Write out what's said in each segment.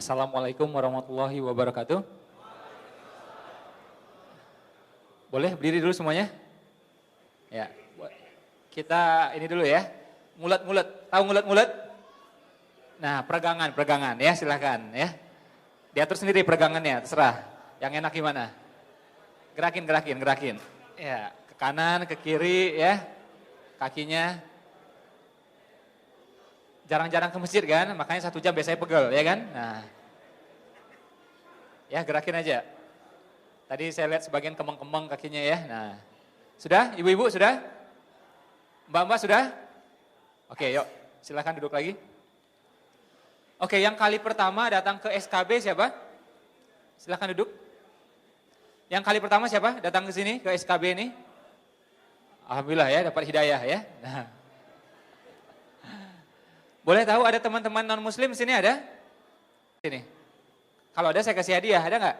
Assalamualaikum warahmatullahi wabarakatuh. Boleh berdiri dulu semuanya? Ya, kita ini dulu ya. Mulet-mulet, tahu mulet-mulet? Nah, peregangan ya, silahkan ya. Diatur sendiri peregangannya, terserah. Yang enak gimana? Gerakin. Ya, ke kanan, ke kiri ya. Kakinya. Jarang-jarang ke masjid kan, makanya 1 jam biasanya pegel ya kan. Nah, ya gerakin aja. Tadi saya lihat sebagian kemeng-kemeng kakinya ya. Nah, sudah ibu-ibu sudah? Mbak-mbak sudah? Oke yuk silakan duduk lagi. Oke, yang kali pertama datang ke SKB siapa? Silakan duduk. Yang kali pertama siapa datang ke sini ke SKB ini? Alhamdulillah ya dapat hidayah ya. Nah. Boleh tahu ada teman-teman non muslim sini ada? Sini. Kalau ada saya kasih hadiah, ada nggak?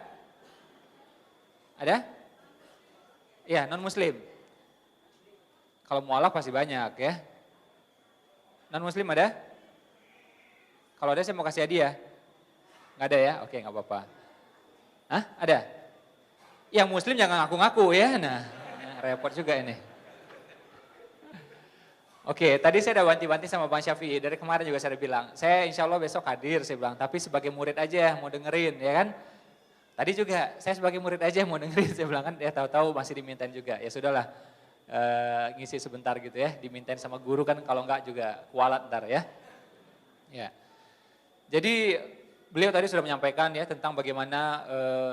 Ada? Iya, non muslim. Kalau mualaf pasti banyak ya. Non muslim ada? Kalau ada saya mau kasih hadiah. Nggak ada ya? Oke, nggak apa-apa. Hah? Ada? Yang muslim jangan ngaku-ngaku ya. Nah, repot juga ini. Oke, tadi saya udah wanti-wanti sama Bang Syafi'i, dari kemarin juga saya udah bilang, saya insya Allah besok hadir, saya bilang, tapi sebagai murid aja mau dengerin, ya kan. Tadi juga, saya sebagai murid aja mau dengerin, saya bilang kan, ya tahu-tahu masih dimintain juga, ya sudahlah, ngisi sebentar gitu ya, dimintain sama guru kan, kalau enggak juga kualat ntar ya. Ya, jadi beliau tadi sudah menyampaikan ya tentang bagaimana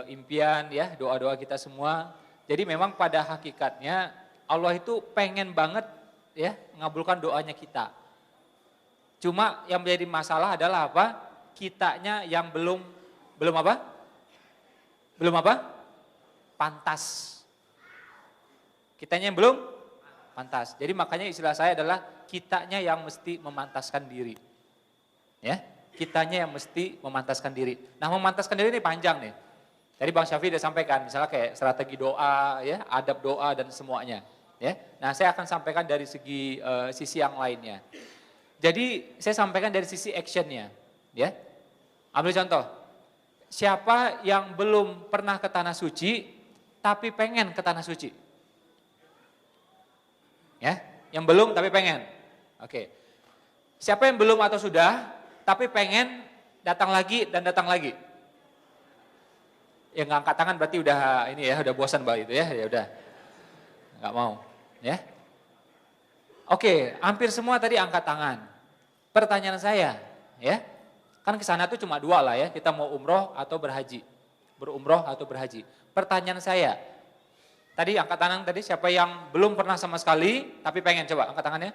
impian ya, doa-doa kita semua. Jadi memang pada hakikatnya Allah itu pengen banget ya, mengabulkan doanya kita. Cuma yang menjadi masalah adalah apa? Kitanya yang belum apa? Belum apa? Pantas. Kitanya yang belum pantas. Jadi makanya istilah saya adalah kitanya yang mesti memantaskan diri. Ya, kitanya yang mesti memantaskan diri. Nah, memantaskan diri ini panjang nih. Tadi Bang Syafi'i sudah sampaikan, misalnya kayak strategi doa, ya, adab doa dan semuanya. Ya, nah saya akan sampaikan dari segi sisi yang lainnya. Jadi saya sampaikan dari sisi actionnya, ya. Ambil contoh, siapa yang belum pernah ke tanah suci, tapi pengen ke tanah suci? Ya, yang belum tapi pengen. Oke. Siapa yang belum atau sudah, tapi pengen datang lagi dan datang lagi? Yang nggak angkat tangan berarti udah ini ya, udah bosan bahwa itu ya udah, nggak mau. Ya, oke, hampir semua tadi angkat tangan. Pertanyaan saya, ya, kan ke sana tuh cuma 2 lah ya, kita mau umroh atau berhaji, berumroh atau berhaji. Pertanyaan saya, tadi angkat tangan tadi siapa yang belum pernah sama sekali, tapi pengen coba angkat tangannya?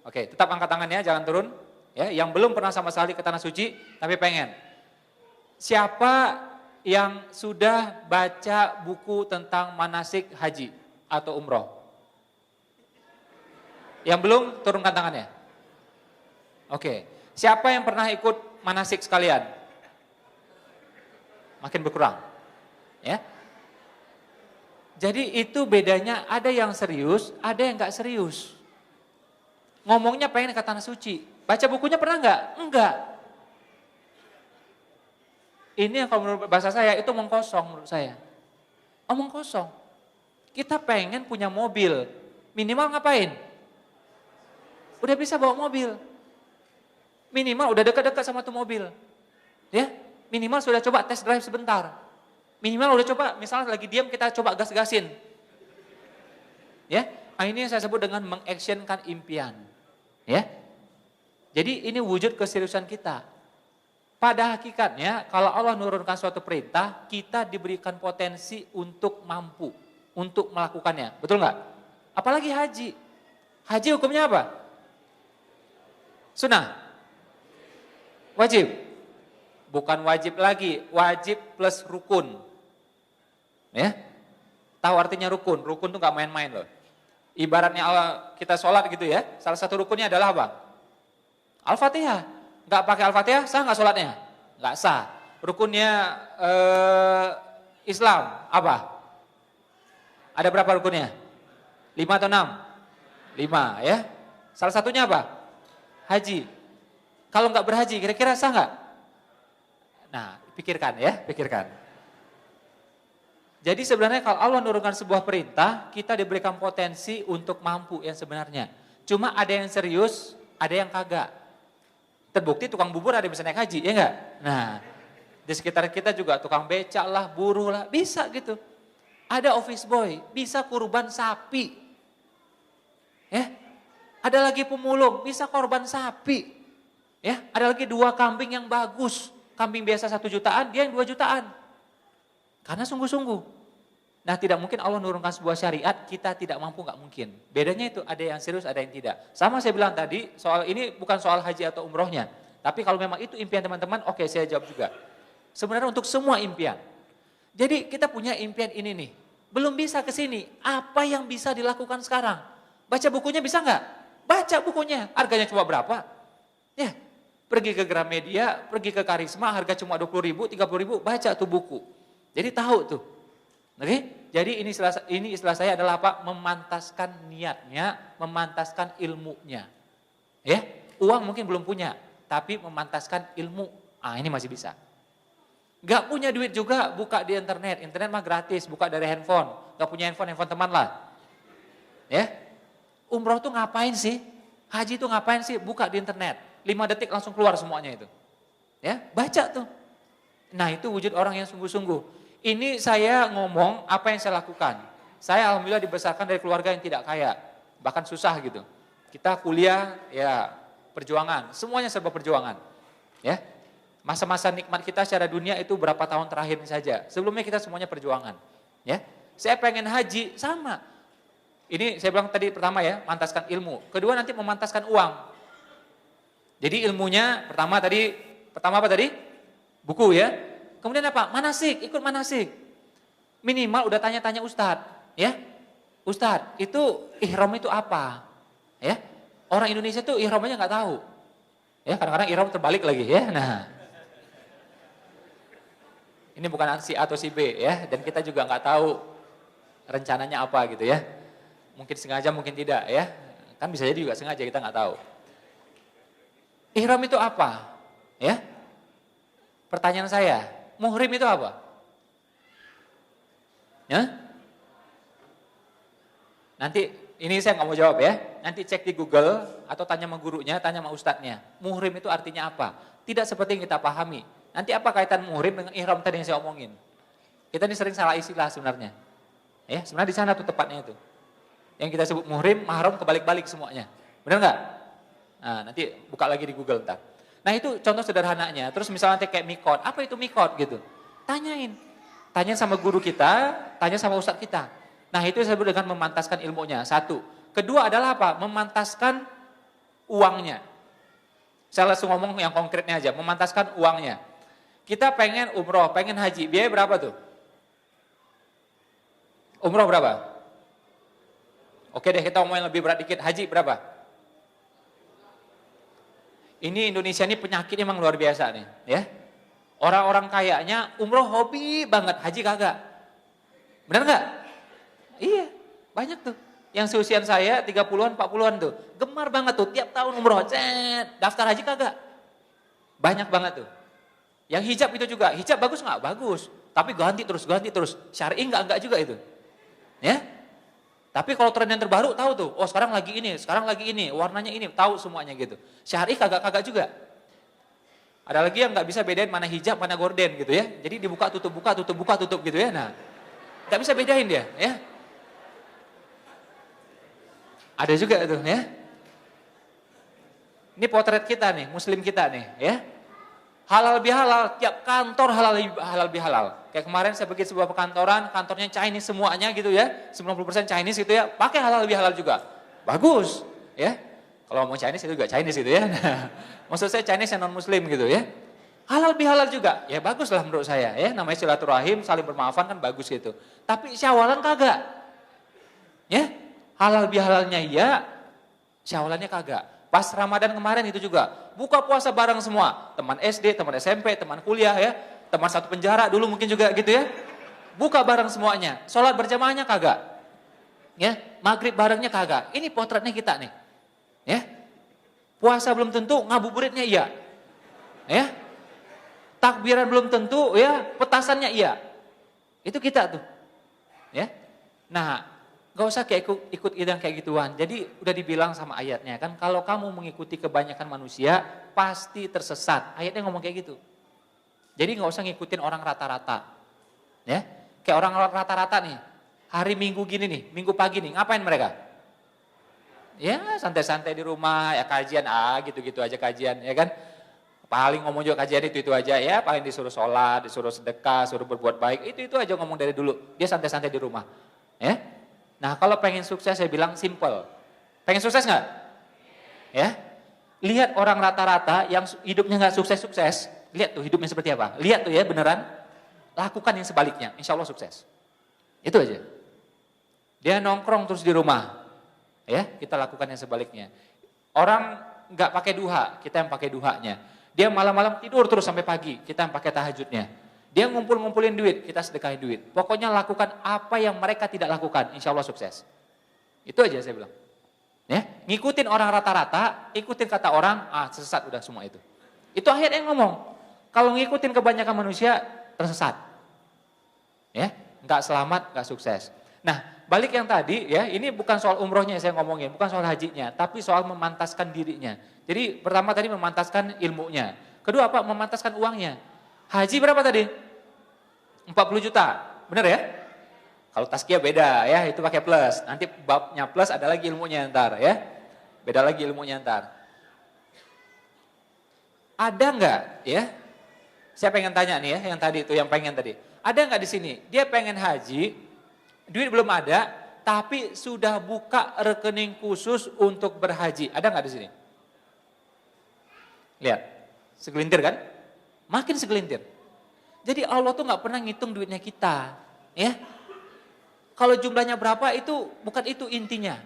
Oke, tetap angkat tangannya, jangan turun. Ya, yang belum pernah sama sekali ke tanah suci, tapi pengen. Siapa yang sudah baca buku tentang manasik haji atau umroh? Yang belum, turunkan tangannya. Oke, siapa yang pernah ikut manasik sekalian? Makin berkurang. Ya. Jadi itu bedanya, ada yang serius, ada yang enggak serius. Ngomongnya pengen ke tanah suci. Baca bukunya pernah enggak? Enggak. Ini yang kalau menurut bahasa saya, itu omong kosong menurut saya. Omong kosong. Kita pengen punya mobil, minimal ngapain? Udah bisa bawa mobil. Minimal udah dekat-dekat sama tuh mobil. Ya, minimal sudah coba test drive sebentar. Minimal udah coba, misalnya lagi diam kita coba gas-gasin. Ya, ini yang saya sebut dengan mengactionkan impian. Ya. Jadi ini wujud keseriusan kita. Pada hakikatnya kalau Allah nurunkan suatu perintah, kita diberikan potensi untuk mampu, untuk melakukannya. Betul nggak? Apalagi haji. Haji hukumnya apa? Sunnah? Wajib? Bukan wajib lagi, wajib plus rukun. Ya, tahu artinya rukun? Rukun tuh gak main-main loh. Ibaratnya kita sholat gitu ya, salah satu rukunnya adalah apa? Al-Fatihah. Gak pakai Al-Fatihah, sah gak sholatnya? Gak sah. Rukunnya Islam, apa? Ada berapa rukunnya? 5 atau 6? 5 ya. Salah satunya apa? Haji. Kalau nggak berhaji, kira-kira sah nggak? Nah, pikirkan ya, pikirkan. Jadi sebenarnya kalau Allah menurunkan sebuah perintah, kita diberikan potensi untuk mampu yang sebenarnya. Cuma ada yang serius, ada yang kagak. Terbukti tukang bubur ada yang bisa naik haji, ya enggak? Nah, di sekitar kita juga tukang becak lah, buruh lah, bisa gitu. Ada office boy, bisa kurban sapi. Ya, ada lagi pemulung, bisa korban sapi. Ya, ada lagi 2 kambing yang bagus. Kambing biasa 1 jutaan, dia yang 2 jutaan. Karena sungguh-sungguh. Nah, tidak mungkin Allah menurunkan sebuah syariat, kita tidak mampu, nggak mungkin. Bedanya itu ada yang serius, ada yang tidak. Sama saya bilang tadi, soal ini bukan soal haji atau umrohnya. Tapi kalau memang itu impian teman-teman, oke, saya jawab juga. Sebenarnya untuk semua impian. Jadi kita punya impian ini nih. Belum bisa ke sini, apa yang bisa dilakukan sekarang? Baca bukunya bisa nggak? Baca bukunya, harganya cuma berapa? Ya, pergi ke Gramedia, pergi ke Karisma, harga cuma 20.000, 30.000, baca tuh buku. Jadi tahu tuh. Oke? Jadi ini istilah saya adalah apa? Memantaskan niatnya, memantaskan ilmunya. Ya, uang mungkin belum punya, tapi memantaskan ilmu. Ah, ini masih bisa. Gak punya duit juga, buka di internet. Internet mah gratis, buka dari handphone. Gak punya handphone teman lah. Ya, umroh tuh ngapain sih? Haji tuh ngapain sih? Buka di internet. 5 detik langsung keluar semuanya itu. Ya, baca tuh. Nah, itu wujud orang yang sungguh-sungguh. Ini saya ngomong apa yang saya lakukan. Saya alhamdulillah dibesarkan dari keluarga yang tidak kaya. Bahkan susah gitu. Kita kuliah, ya perjuangan. Semuanya serba perjuangan. Ya, masa-masa nikmat kita secara dunia itu berapa tahun terakhir ini saja. Sebelumnya kita semuanya perjuangan. Ya, saya pengen haji, sama. Ini saya bilang tadi pertama ya, mantaskan ilmu. Kedua nanti memantaskan uang. Jadi ilmunya pertama apa tadi? Buku ya. Kemudian apa? Manasik, ikut manasik. Minimal udah tanya-tanya ustadz, ya. Ustadz, itu ihram itu apa? Ya. Orang Indonesia tuh ihramnya nggak tahu. Ya, kadang-kadang ihram terbalik lagi ya. Nah. Ini bukan si A atau si B ya, dan kita juga nggak tahu rencananya apa gitu ya. Mungkin sengaja, mungkin tidak ya. Kan bisa jadi juga sengaja, kita nggak tahu. Ihram itu apa? Ya. Pertanyaan saya, muhrim itu apa? Ya? Nanti ini saya nggak mau jawab ya. Nanti cek di Google atau tanya sama gurunya, tanya sama ustadznya. Muhrim itu artinya apa? Tidak seperti yang kita pahami. Nanti apa kaitan muhrim dengan ihram tadi yang saya omongin? Kita ini sering salah istilah sebenarnya. Ya, sebenarnya di sana tuh tepatnya itu. Yang kita sebut muhrim, mahram kebalik-balik semuanya. Benar nggak? Nah, nanti buka lagi di Google ntar. Nah itu contoh sederhananya. Terus misalnya nanti kayak mikot, apa itu mikot gitu? Tanyain sama guru kita, tanya sama ustadz kita. Nah itu saya sebut dengan memantaskan ilmunya, 1. Kedua adalah apa? Memantaskan uangnya. Saya langsung ngomong yang konkretnya aja, memantaskan uangnya. Kita pengen umroh, pengen haji, biaya berapa tuh? Umroh berapa? Oke deh kita ngomongin lebih berat dikit, haji berapa? Ini Indonesia ini penyakit emang luar biasa nih, ya. Orang-orang kayaknya umroh hobi banget, haji kagak. Benar nggak? Iya, banyak tuh. Yang seusian saya 30-an, 40-an tuh. Gemar banget tuh, tiap tahun umroh, daftar haji kagak. Banyak banget tuh. Yang hijab itu juga, hijab bagus nggak? Bagus. Tapi ganti terus. Syar'i enggak juga itu. Ya. Tapi kalau tren yang terbaru tahu tuh, oh sekarang lagi ini, warnanya ini, tahu semuanya gitu. Syar'i kagak juga. Ada lagi yang nggak bisa bedain mana hijab, mana gorden gitu ya. Jadi dibuka tutup gitu ya. Nah, nggak bisa bedain dia, ya. Ada juga tuh ya. Ini potret kita nih, muslim kita nih, ya. Halal bihalal, tiap kantor halal bihalal. Kayak kemarin saya pergi sebuah perkantoran, kantornya Chinese semuanya gitu ya, 90% Chinese gitu ya, pakai halal bihalal juga. Bagus, ya. Kalau mau Chinese itu juga Chinese gitu ya. Nah, maksud saya Chinese yang non muslim gitu ya. Halal bihalal juga, ya bagus lah menurut saya ya, namanya silaturahim, saling bermaafan kan bagus gitu. Tapi syawalan kagak. Ya, halal bihalalnya iya, syawalannya kagak. Pas Ramadan kemarin itu juga, buka puasa bareng semua. Teman SD, teman SMP, teman kuliah ya. Teman satu penjara dulu mungkin juga gitu ya. Buka bareng semuanya. Sholat berjamaahnya kagak. Ya, maghrib barengnya kagak. Ini potretnya kita nih. Ya. Puasa belum tentu, ngabuburitnya iya. Ya. takbiran belum tentu, ya, petasannya iya. Itu kita tuh. Ya. Nah, gak usah kayak ikut yang kayak gituan. Jadi udah dibilang sama ayatnya kan, kalau kamu mengikuti kebanyakan manusia, pasti tersesat. Ayatnya ngomong kayak gitu. Jadi gak usah ngikutin orang rata-rata. Ya, kayak orang rata-rata nih, hari Minggu gini nih, Minggu pagi nih, ngapain mereka? Ya santai-santai di rumah, ya kajian, gitu-gitu aja kajian, ya kan? Paling ngomong juga kajian itu aja ya, paling disuruh sholat, disuruh sedekah, suruh berbuat baik, itu aja ngomong dari dulu. Dia santai-santai di rumah. Ya. Nah kalau pengen sukses saya bilang simple. Pengen sukses nggak? Ya. Lihat orang rata-rata yang hidupnya nggak sukses-sukses, lihat tuh hidupnya seperti apa. Lihat tuh ya beneran, lakukan yang sebaliknya, insya Allah sukses. Itu aja. Dia nongkrong terus di rumah, ya kita lakukan yang sebaliknya. Orang nggak pakai duha, kita yang pakai duhanya. Dia malam-malam tidur terus sampai pagi, kita yang pakai tahajudnya. Dia ngumpulin duit, kita sedekahin duit. Pokoknya lakukan apa yang mereka tidak lakukan, insya Allah sukses. Itu aja saya bilang. Ya, ngikutin orang rata-rata, ikutin kata orang, sesat udah semua itu. Itu ayat yang ngomong. Kalau ngikutin kebanyakan manusia, tersesat. Ya, nggak selamat, nggak sukses. Nah, balik yang tadi ya, ini bukan soal umrohnya yang saya ngomongin, bukan soal hajinya, tapi soal memantaskan dirinya. Jadi pertama tadi memantaskan ilmunya. Kedua apa? Memantaskan uangnya. Haji berapa tadi? 40 juta. Benar ya? Kalau tazkiyah beda ya, itu pakai plus. Nanti babnya plus ada lagi ilmunya ntar ya. Beda lagi ilmunya ntar. Ada enggak ya? Saya pengen tanya nih ya, yang tadi itu yang pengen tadi. Ada enggak di sini? Dia pengen haji, duit belum ada, tapi sudah buka rekening khusus untuk berhaji. Ada enggak di sini? Lihat, segelintir kan? Makin segelintir. Jadi Allah tuh nggak pernah ngitung duitnya kita, ya. Kalau jumlahnya berapa itu bukan itu intinya.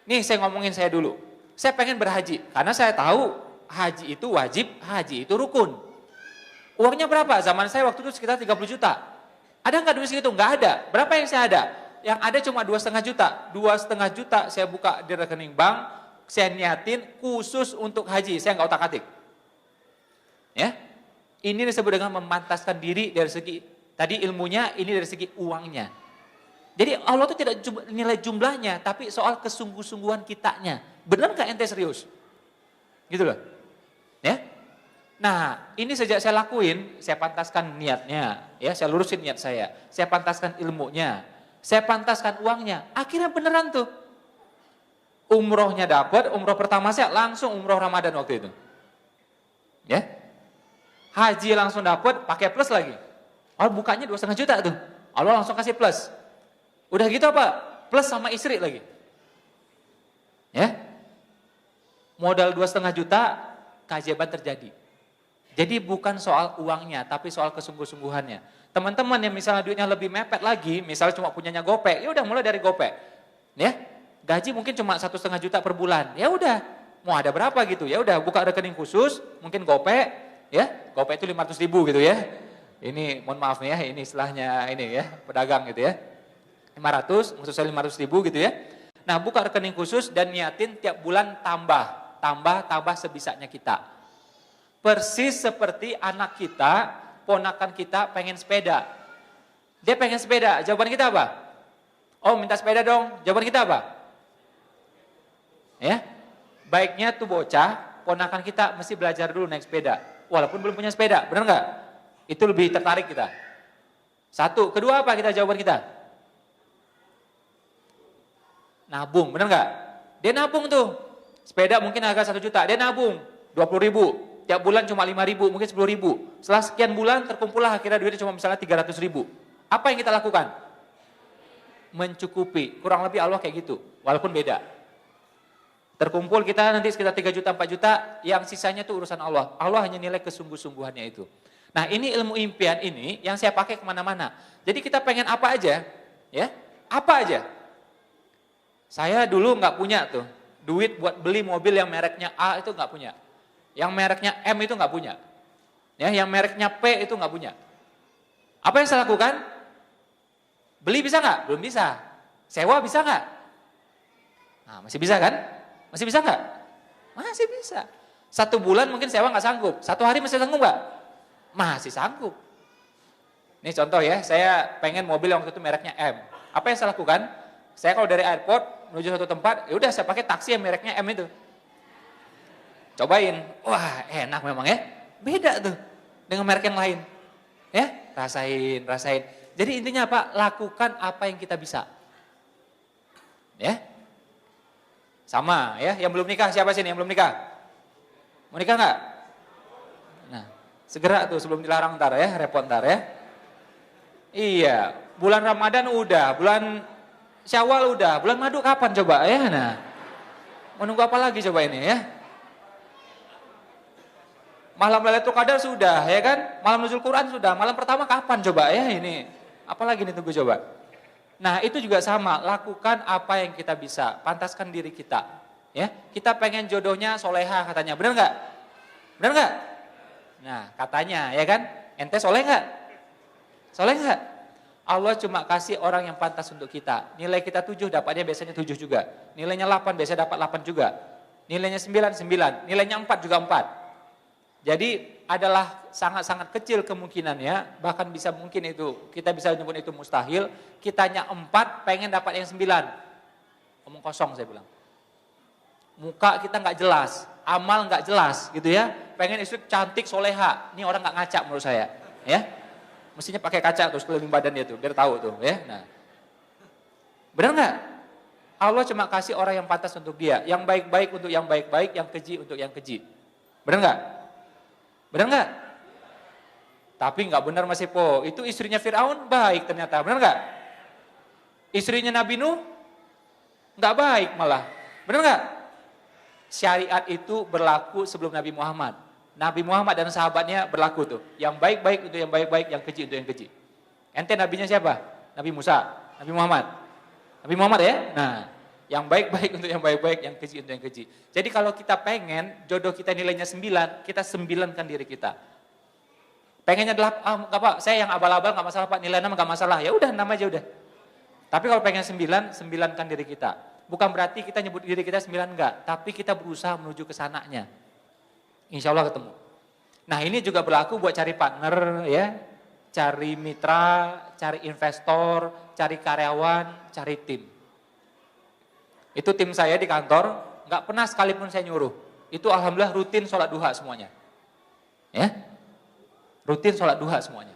Nih saya ngomongin saya dulu. Saya pengen berhaji karena saya tahu haji itu wajib, haji itu rukun. Uangnya berapa? Zaman saya waktu itu sekitar 30 juta. Ada nggak duit segitu? Nggak ada. Berapa yang saya ada? Yang ada cuma 2,5 juta. 2,5 juta saya buka di rekening bank, saya niatin khusus untuk haji. Saya nggak otak-atik. Ya. Ini disebut dengan memantaskan diri dari segi tadi ilmunya, ini dari segi uangnya. Jadi Allah itu tidak nilai jumlahnya, tapi soal kesungguh-sungguhan kitanya. Benar nggak ente serius? Gitu loh. Ya. Nah, ini sejak saya lakuin, saya pantaskan niatnya, ya, saya lurusin niat saya pantaskan ilmunya, saya pantaskan uangnya. Akhirnya beneran tuh. Umrohnya dapat, umroh pertama saya langsung umroh Ramadan waktu itu. Ya. Haji langsung dapat, pakai plus lagi. Oh, bukanya 2,5 juta tuh. Allah langsung kasih plus. Udah gitu apa? Plus sama istri lagi. Ya. Modal 2,5 juta, keajaiban terjadi. Jadi bukan soal uangnya, tapi soal kesungguh-sungguhannya. Teman-teman yang misalnya duitnya lebih mepet lagi, misalnya cuma punyanya gopek, ya udah mulai dari gopek. Ya. Gaji mungkin cuma 1,5 juta per bulan. Ya udah, mau ada berapa gitu. Ya udah buka rekening khusus, mungkin gopek. Ya, gopek itu 500.000 gitu ya. Ini mohon maaf nih ya, ini istilahnya ini ya, pedagang gitu ya. 500, maksud saya 500.000 gitu ya. Nah, buka rekening khusus dan niatin tiap bulan tambah sebisanya kita. Persis seperti anak kita, ponakan kita pengen sepeda. Dia pengen sepeda, jawaban kita apa? Oh, minta sepeda dong. Jawaban kita apa? Ya. Baiknya tuh bocah, ponakan kita mesti belajar dulu naik sepeda. Walaupun belum punya sepeda, benar nggak? Itu lebih tertarik kita. Satu, kedua apa kita jawaban kita? Nabung, benar nggak? Dia nabung tuh, sepeda mungkin harga 1 juta, dia nabung 20.000, tiap bulan cuma 5.000, mungkin 10.000. Setelah sekian bulan terkumpullah akhirnya duitnya cuma misalnya 300.000. Apa yang kita lakukan? Mencukupi, kurang lebih Allah kayak gitu, walaupun beda. Terkumpul kita nanti sekitar 3 juta, 4 juta, yang sisanya itu urusan Allah. Allah hanya nilai kesungguh-sungguhannya itu. Nah ini ilmu impian ini yang saya pakai kemana-mana. Jadi kita pengen apa aja, ya, apa aja. Saya dulu nggak punya tuh, duit buat beli mobil yang mereknya A itu nggak punya. Yang mereknya M itu nggak punya. Ya, yang mereknya P itu nggak punya. Apa yang saya lakukan? Beli bisa nggak? Belum bisa. Sewa bisa nggak? Nah masih bisa kan? Masih bisa nggak? Masih bisa. 1 bulan mungkin sewa nggak sanggup. 1 hari masih sanggup nggak? masih sanggup. Ini contoh ya, saya pengen mobil yang waktu itu mereknya M. Apa yang saya lakukan? Saya kalau dari airport menuju suatu tempat, ya udah saya pakai taksi yang mereknya M itu. Cobain, wah enak memang ya, beda tuh dengan merek yang lain. Ya, rasain. Jadi intinya apa? Lakukan apa yang kita bisa. Ya, sama ya. Yang belum nikah siapa sih yang belum nikah? Mau nikah nggak? Nah, segera tuh sebelum dilarang ntar ya, repot ntar ya. Iya, bulan Ramadan udah, bulan Syawal udah, bulan Madu kapan coba ya? Nah, menunggu apa lagi coba ini ya? Malam Lailatul Qadar sudah, ya kan? Malam Nuzul Quran sudah. Malam pertama kapan coba ya ini? Apalagi nih tunggu coba. Nah, itu juga sama, lakukan apa yang kita bisa, pantaskan diri kita. Ya, kita pengen jodohnya soleha katanya, benar nggak? Benar nggak? Nah, katanya, ya kan? Ente soleh nggak? Soleh nggak? Allah cuma kasih orang yang pantas untuk kita. Nilai kita 7, dapatnya biasanya 7 juga. Nilainya 8, biasanya dapat 8 juga. Nilainya 9, 9. Nilainya 4 juga 4. Jadi adalah sangat-sangat kecil kemungkinannya, bahkan bisa mungkin itu, kita bisa menyebut itu mustahil, kitanya 4 pengen dapat yang 9. Omong kosong saya bilang. Muka kita nggak jelas, amal nggak jelas gitu ya, pengen istri cantik soleha, ini orang nggak ngaca menurut saya. Ya, mestinya pakai kaca terus keliling badan dia tuh, biar tahu tuh ya. Nah, benar nggak? Allah cuma kasih orang yang pantas untuk dia, yang baik-baik untuk yang baik-baik, yang keji untuk yang keji. Benar nggak? Benar nggak? Tapi nggak benar Mas Epo, itu istrinya Fir'aun baik ternyata, benar nggak? Istrinya Nabi Nuh nggak baik malah, benar nggak? Syariat itu berlaku sebelum Nabi Muhammad. Nabi Muhammad dan sahabatnya berlaku tuh, yang baik-baik untuk yang baik-baik, yang keji untuk yang keji. Ente nabinya siapa? Nabi Musa, Nabi Muhammad. Nabi Muhammad ya? Nah, yang baik-baik untuk yang baik-baik, yang keji untuk yang keji. Jadi kalau kita pengen jodoh kita nilainya 9, kita 9-kan diri kita. Pengennya adalah, nggak Pak, saya yang abal-abal nggak masalah Pak, nilai 6 nggak masalah, ya udah 6 aja udah. Tapi kalau pengen 9, 9-kan diri kita. Bukan berarti kita nyebut diri kita 9 enggak, tapi kita berusaha menuju ke sananya. Insya Allah ketemu. Nah ini juga berlaku buat cari partner ya, cari mitra, cari investor, cari karyawan, cari tim. Itu tim saya di kantor, nggak pernah sekalipun saya nyuruh. Itu alhamdulillah rutin sholat duha semuanya. Ya, rutin sholat duha semuanya.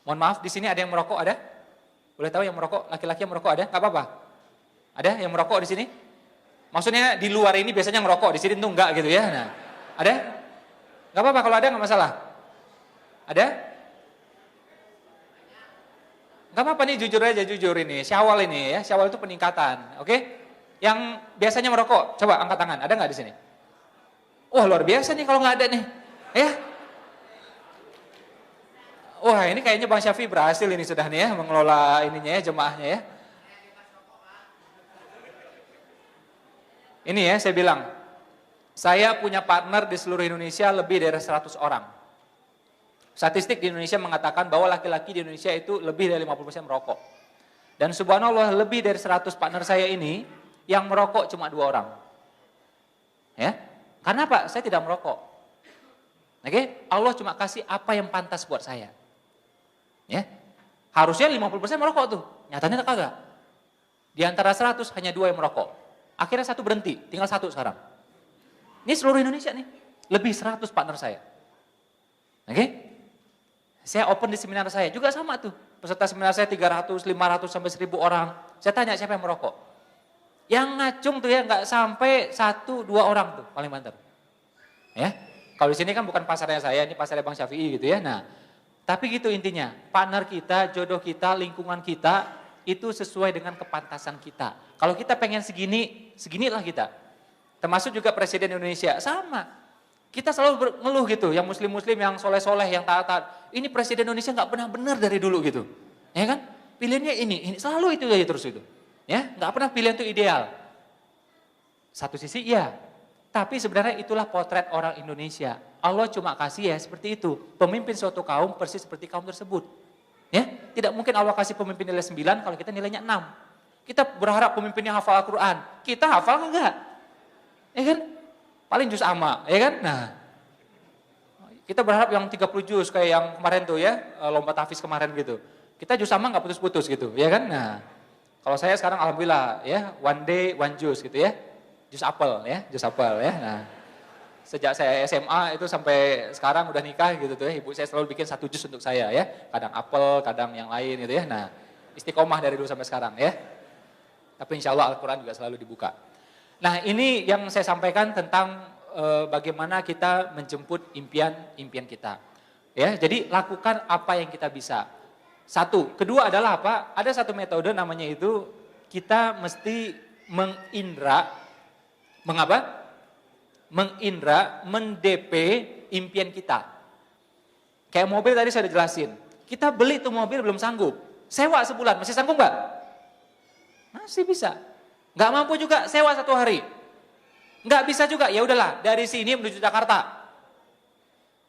Mohon maaf, di sini ada yang merokok, ada? Boleh tahu yang merokok, laki-laki yang merokok ada? Nggak apa-apa. Ada yang merokok di sini? Maksudnya di luar ini biasanya ngerokok, di sini tuh enggak gitu ya. Nah, ada? Nggak apa-apa, kalau ada nggak masalah. Ada? Gak apa-apa nih, jujur aja, jujur ini. Syawal ini ya, Syawal itu peningkatan, oke? Yang biasanya merokok, coba angkat tangan, ada nggak di sini? Wah luar biasa nih kalau nggak ada nih, ya? Wah ini kayaknya Bang Syafi berhasil ini sudah nih ya, mengelola ininya ya, jemaahnya ya. Ini ya, saya bilang, saya punya partner di seluruh Indonesia lebih dari 100 orang. Statistik di Indonesia mengatakan bahwa laki-laki di Indonesia itu lebih dari 50% merokok. Dan subhanallah lebih dari 100 partner saya ini yang merokok cuma 2 orang. Ya, karena apa? Saya tidak merokok. Oke, Allah cuma kasih apa yang pantas buat saya. Ya, harusnya 50% merokok tuh, nyatanya kagak. Di antara 100 hanya 2 yang merokok. Akhirnya 1 berhenti, tinggal 1 sekarang. Ini seluruh Indonesia nih, lebih 100 partner saya. Oke? Saya open di seminar saya, juga sama tuh. Peserta seminar saya 300, 500 sampai 1000 orang. Saya tanya siapa yang merokok. Yang ngacung tuh ya nggak sampai 1-2 orang tuh paling banter. Ya. Kalau di sini kan bukan pasarnya saya, ini pasarnya Bang Syafi'i gitu ya. Nah, tapi gitu intinya, partner kita, jodoh kita, lingkungan kita itu sesuai dengan kepantasan kita. Kalau kita pengen segini, seginilah kita. Termasuk juga Presiden Indonesia, sama. Kita selalu ngeluh gitu, yang muslim-muslim, yang soleh-soleh, yang taat-taat. Ini Presiden Indonesia nggak pernah benar dari dulu gitu. Ya kan? Pilihannya ini selalu itu aja terus itu. Ya, nggak pernah pilihan itu ideal. Satu sisi iya, tapi sebenarnya itulah potret orang Indonesia. Allah cuma kasih ya seperti itu. Pemimpin suatu kaum persis seperti kaum tersebut. Ya, tidak mungkin Allah kasih pemimpin nilai 9 kalau kita nilainya 6. Kita berharap pemimpinnya hafal Al-Quran. Kita hafal enggak? Ya kan? Paling juz amma, ya kan? Nah, Kita berharap yang 30 juz kayak yang kemarin tuh ya, lomba tahfiz kemarin gitu. Kita juz sama nggak putus-putus gitu, ya kan? Nah, kalau saya sekarang alhamdulillah ya, one day one juz gitu ya. Juz apel ya, juz apel ya. Nah, sejak saya SMA itu sampai sekarang udah nikah gitu tuh ya, ibu saya selalu bikin 1 juz untuk saya ya. Kadang apel, kadang yang lain gitu ya. Nah, istiqomah dari dulu sampai sekarang ya. Tapi insya Allah Al-Quran juga selalu dibuka. Nah, ini yang saya sampaikan tentang bagaimana kita menjemput impian kita. Ya, jadi lakukan apa yang kita bisa. Satu, kedua adalah apa? Ada satu metode namanya itu kita mesti mengindra, mengapa? Mengindra, mendp impian kita. Kayak mobil tadi saya udah jelasin. Kita beli tuh mobil belum sanggup. Sewa sebulan, masih sanggup nggak? Masih bisa. Nggak mampu juga sewa 1 hari. Nggak bisa juga, ya udahlah dari sini menuju Jakarta.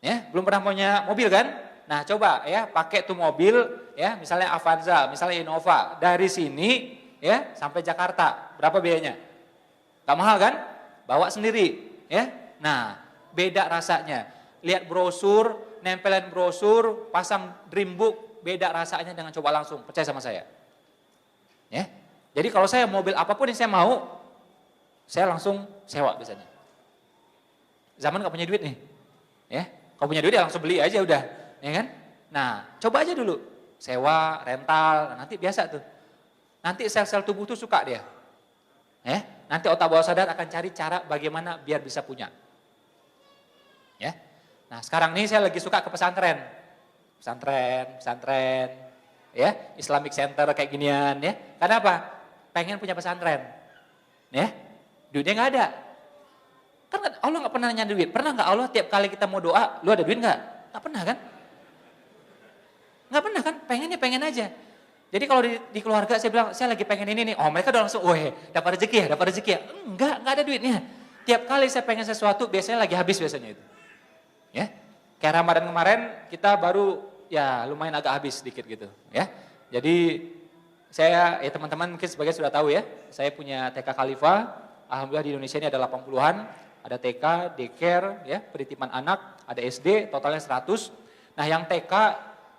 Ya, belum pernah punya mobil kan? Nah, coba ya pakai tuh mobil ya, misalnya Avanza, misalnya Innova, dari sini ya sampai Jakarta. Berapa biayanya? Nggak mahal kan? Bawa sendiri, ya. Nah, beda rasanya. Lihat brosur, nempelin brosur, pasang dream book, beda rasanya dengan coba langsung. Percaya sama saya. Ya. Jadi kalau saya mobil apapun yang saya mau, saya langsung sewa biasanya. Zaman gak punya duit nih. Ya, kalau punya duit ya langsung beli aja udah, ya kan? Nah, coba aja dulu. Sewa, rental, nanti biasa tuh. Nanti sel-sel tubuh tuh suka dia. Ya, nanti otak bawah sadar akan cari cara bagaimana biar bisa punya. Ya. Nah, sekarang ini saya lagi suka ke pesantren. Pesantren, ya, Islamic Center kayak ginian ya. Karena apa? Pengen punya pesantren. Ya. Duitnya nggak ada. Kan Allah nggak pernah nanya duit. Pernah nggak Allah tiap kali kita mau doa, lu ada duit nggak? Nggak pernah kan? Nggak pernah kan? Pengennya pengen aja. Jadi kalau di keluarga saya bilang, saya lagi pengen ini nih. Oh mereka udah langsung, weh dapat rezeki ya, dapat rezeki ya. Nggak ada duitnya. Tiap kali saya pengen sesuatu, biasanya lagi habis biasanya itu. Ya, kayak Ramadan kemarin kita baru ya lumayan agak habis sedikit gitu. Ya, jadi saya ya teman-teman mungkin sebagian sudah tahu ya. Saya punya TK Khalifah. Alhamdulillah di Indonesia ini ada 80-an, ada TK, daycare, ya, penitipan anak, ada SD, totalnya 100. Nah yang TK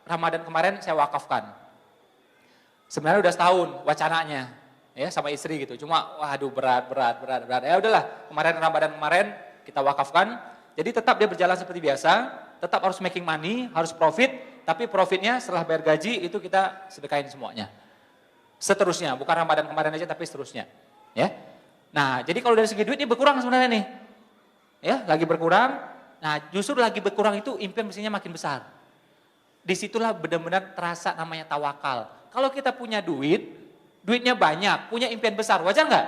Ramadan kemarin saya wakafkan. Sebenarnya udah setahun wacananya, ya sama istri gitu. Cuma waduh berat. Ya udahlah, kemarin Ramadan kemarin kita wakafkan. Jadi tetap dia berjalan seperti biasa, tetap harus making money, harus profit, tapi profitnya setelah bayar gaji itu kita sedekahin semuanya. Seterusnya, bukan Ramadan kemarin aja tapi seterusnya, ya. Nah, jadi kalau dari segi duit ini berkurang sebenarnya nih. Ya, lagi berkurang. Nah, justru lagi berkurang itu impian mestinya makin besar. Disitulah benar-benar terasa namanya tawakal. Kalau kita punya duit, duitnya banyak, punya impian besar, wajar nggak?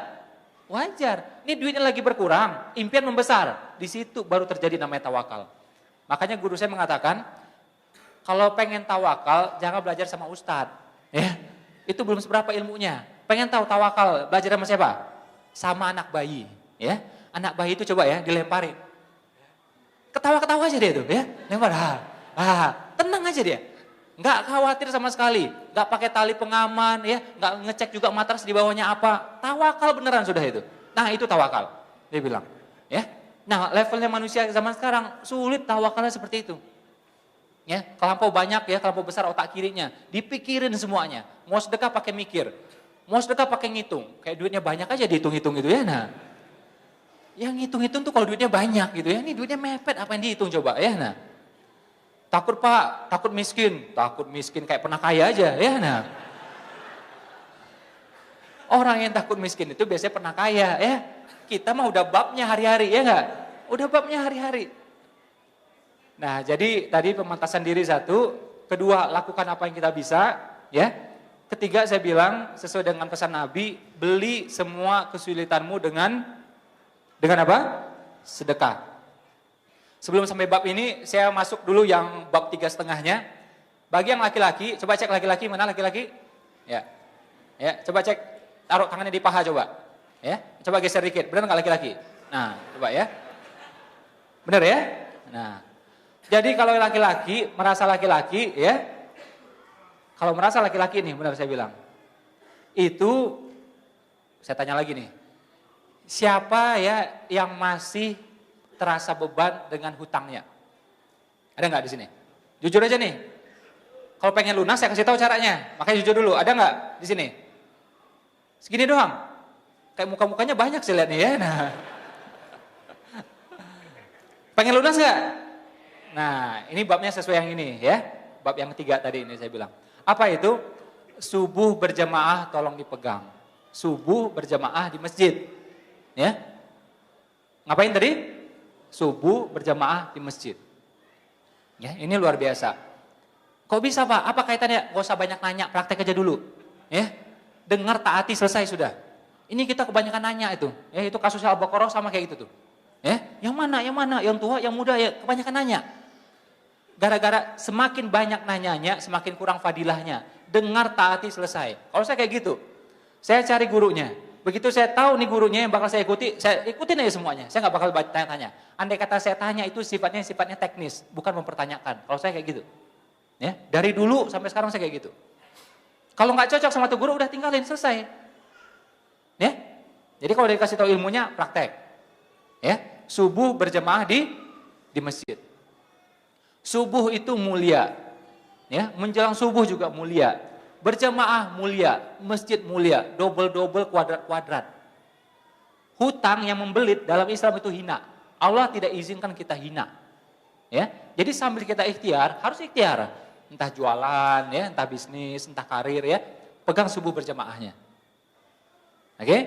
Wajar. Ini duitnya lagi berkurang, impian membesar. Di situ baru terjadi namanya tawakal. Makanya guru saya mengatakan, kalau pengen tawakal, jangan belajar sama ustadz. Ya, itu belum seberapa ilmunya. Pengen tahu tawakal, belajar sama siapa? Sama anak bayi, ya. Anak bayi itu coba ya dilemparin. Ketawa-ketawa aja dia tuh, ya. Lempar, tenang aja dia. Enggak khawatir sama sekali, enggak pakai tali pengaman, ya, enggak ngecek juga matras di bawahnya apa. Tawakal beneran sudah itu. Nah, itu tawakal. Dia bilang, ya. Nah, levelnya manusia zaman sekarang sulit tawakalnya seperti itu. Ya, kelampau banyak ya, kelampau besar otak kirinya, dipikirin semuanya. Mau sedekah pakai mikir. Mau sedekah pakai ngitung, kayak duitnya banyak aja dihitung-hitung gitu ya. Nah, yang ngitung-hitung tuh kalau duitnya banyak gitu ya, ini duitnya mepet apa yang dihitung coba ya. Nah, takut pak, takut miskin kayak pernah kaya aja ya. Nah, orang yang takut miskin itu biasanya pernah kaya ya. Kita mah udah babnya hari-hari ya nggak? Udah babnya hari-hari. Nah, jadi tadi pemantasan diri satu, kedua lakukan apa yang kita bisa ya. Ketiga saya bilang sesuai dengan pesan Nabi, beli semua kesulitanmu dengan apa? Sedekah. Sebelum sampai bab ini saya masuk dulu yang bab 3,5-nya. Bagi yang laki-laki, coba cek laki-laki, mana laki-laki? Ya. Ya, coba cek taruh tangannya di paha coba. Ya, coba geser dikit. Benar enggak laki-laki? Nah, coba ya. Benar ya? Nah. Jadi kalau laki-laki merasa laki-laki ya, kalau merasa laki-laki nih, benar saya bilang. Itu, saya tanya lagi nih. Siapa ya yang masih terasa beban dengan hutangnya? Ada nggak di sini? Jujur aja nih. Kalau pengen lunas saya kasih tahu caranya. Makanya jujur dulu. Ada nggak di sini? Segini doang. Kayak muka-mukanya banyak sih lihat nih ya. Nah. Pengen lunas nggak? Nah, ini babnya sesuai yang ini ya. Bab yang ketiga tadi ini saya bilang. Apa itu? Subuh berjamaah tolong dipegang. Subuh berjamaah di masjid. Ya. Ngapain tadi? Subuh berjamaah di masjid. Ya, ini luar biasa. Kok bisa Pak? Apa kaitannya? Gak usah banyak nanya, praktek aja dulu. Ya. Dengar, taati, selesai sudah. Ini kita kebanyakan nanya itu. Ya, itu kasus Al-Baqarah sama kayak gitu tuh. Ya, yang mana? Yang tua, yang muda, ya kebanyakan nanya. Gara-gara semakin banyak nanyanya, semakin kurang fadilahnya. Dengar, taati, selesai. Kalau saya kayak gitu, saya cari gurunya. Begitu saya tahu nih gurunya yang bakal saya ikuti, saya ikutin aja semuanya. Saya nggak bakal tanya-tanya. Andai kata saya tanya itu sifatnya teknis, bukan mempertanyakan. Kalau saya kayak gitu, ya dari dulu sampai sekarang saya kayak gitu. Kalau nggak cocok sama tuh guru udah tinggalin, selesai. Ya, jadi kalau dikasih tahu ilmunya praktek. Ya, subuh berjamaah di masjid. Subuh itu mulia, ya menjelang subuh juga mulia. Berjamaah mulia, masjid mulia, double-double kuadrat-kuadrat. Hutang yang membelit dalam Islam itu hina. Allah tidak izinkan kita hina. Ya, jadi sambil kita ikhtiar, harus ikhtiar. Entah jualan, ya, entah bisnis, entah karir, ya, pegang subuh berjamaahnya. Oke,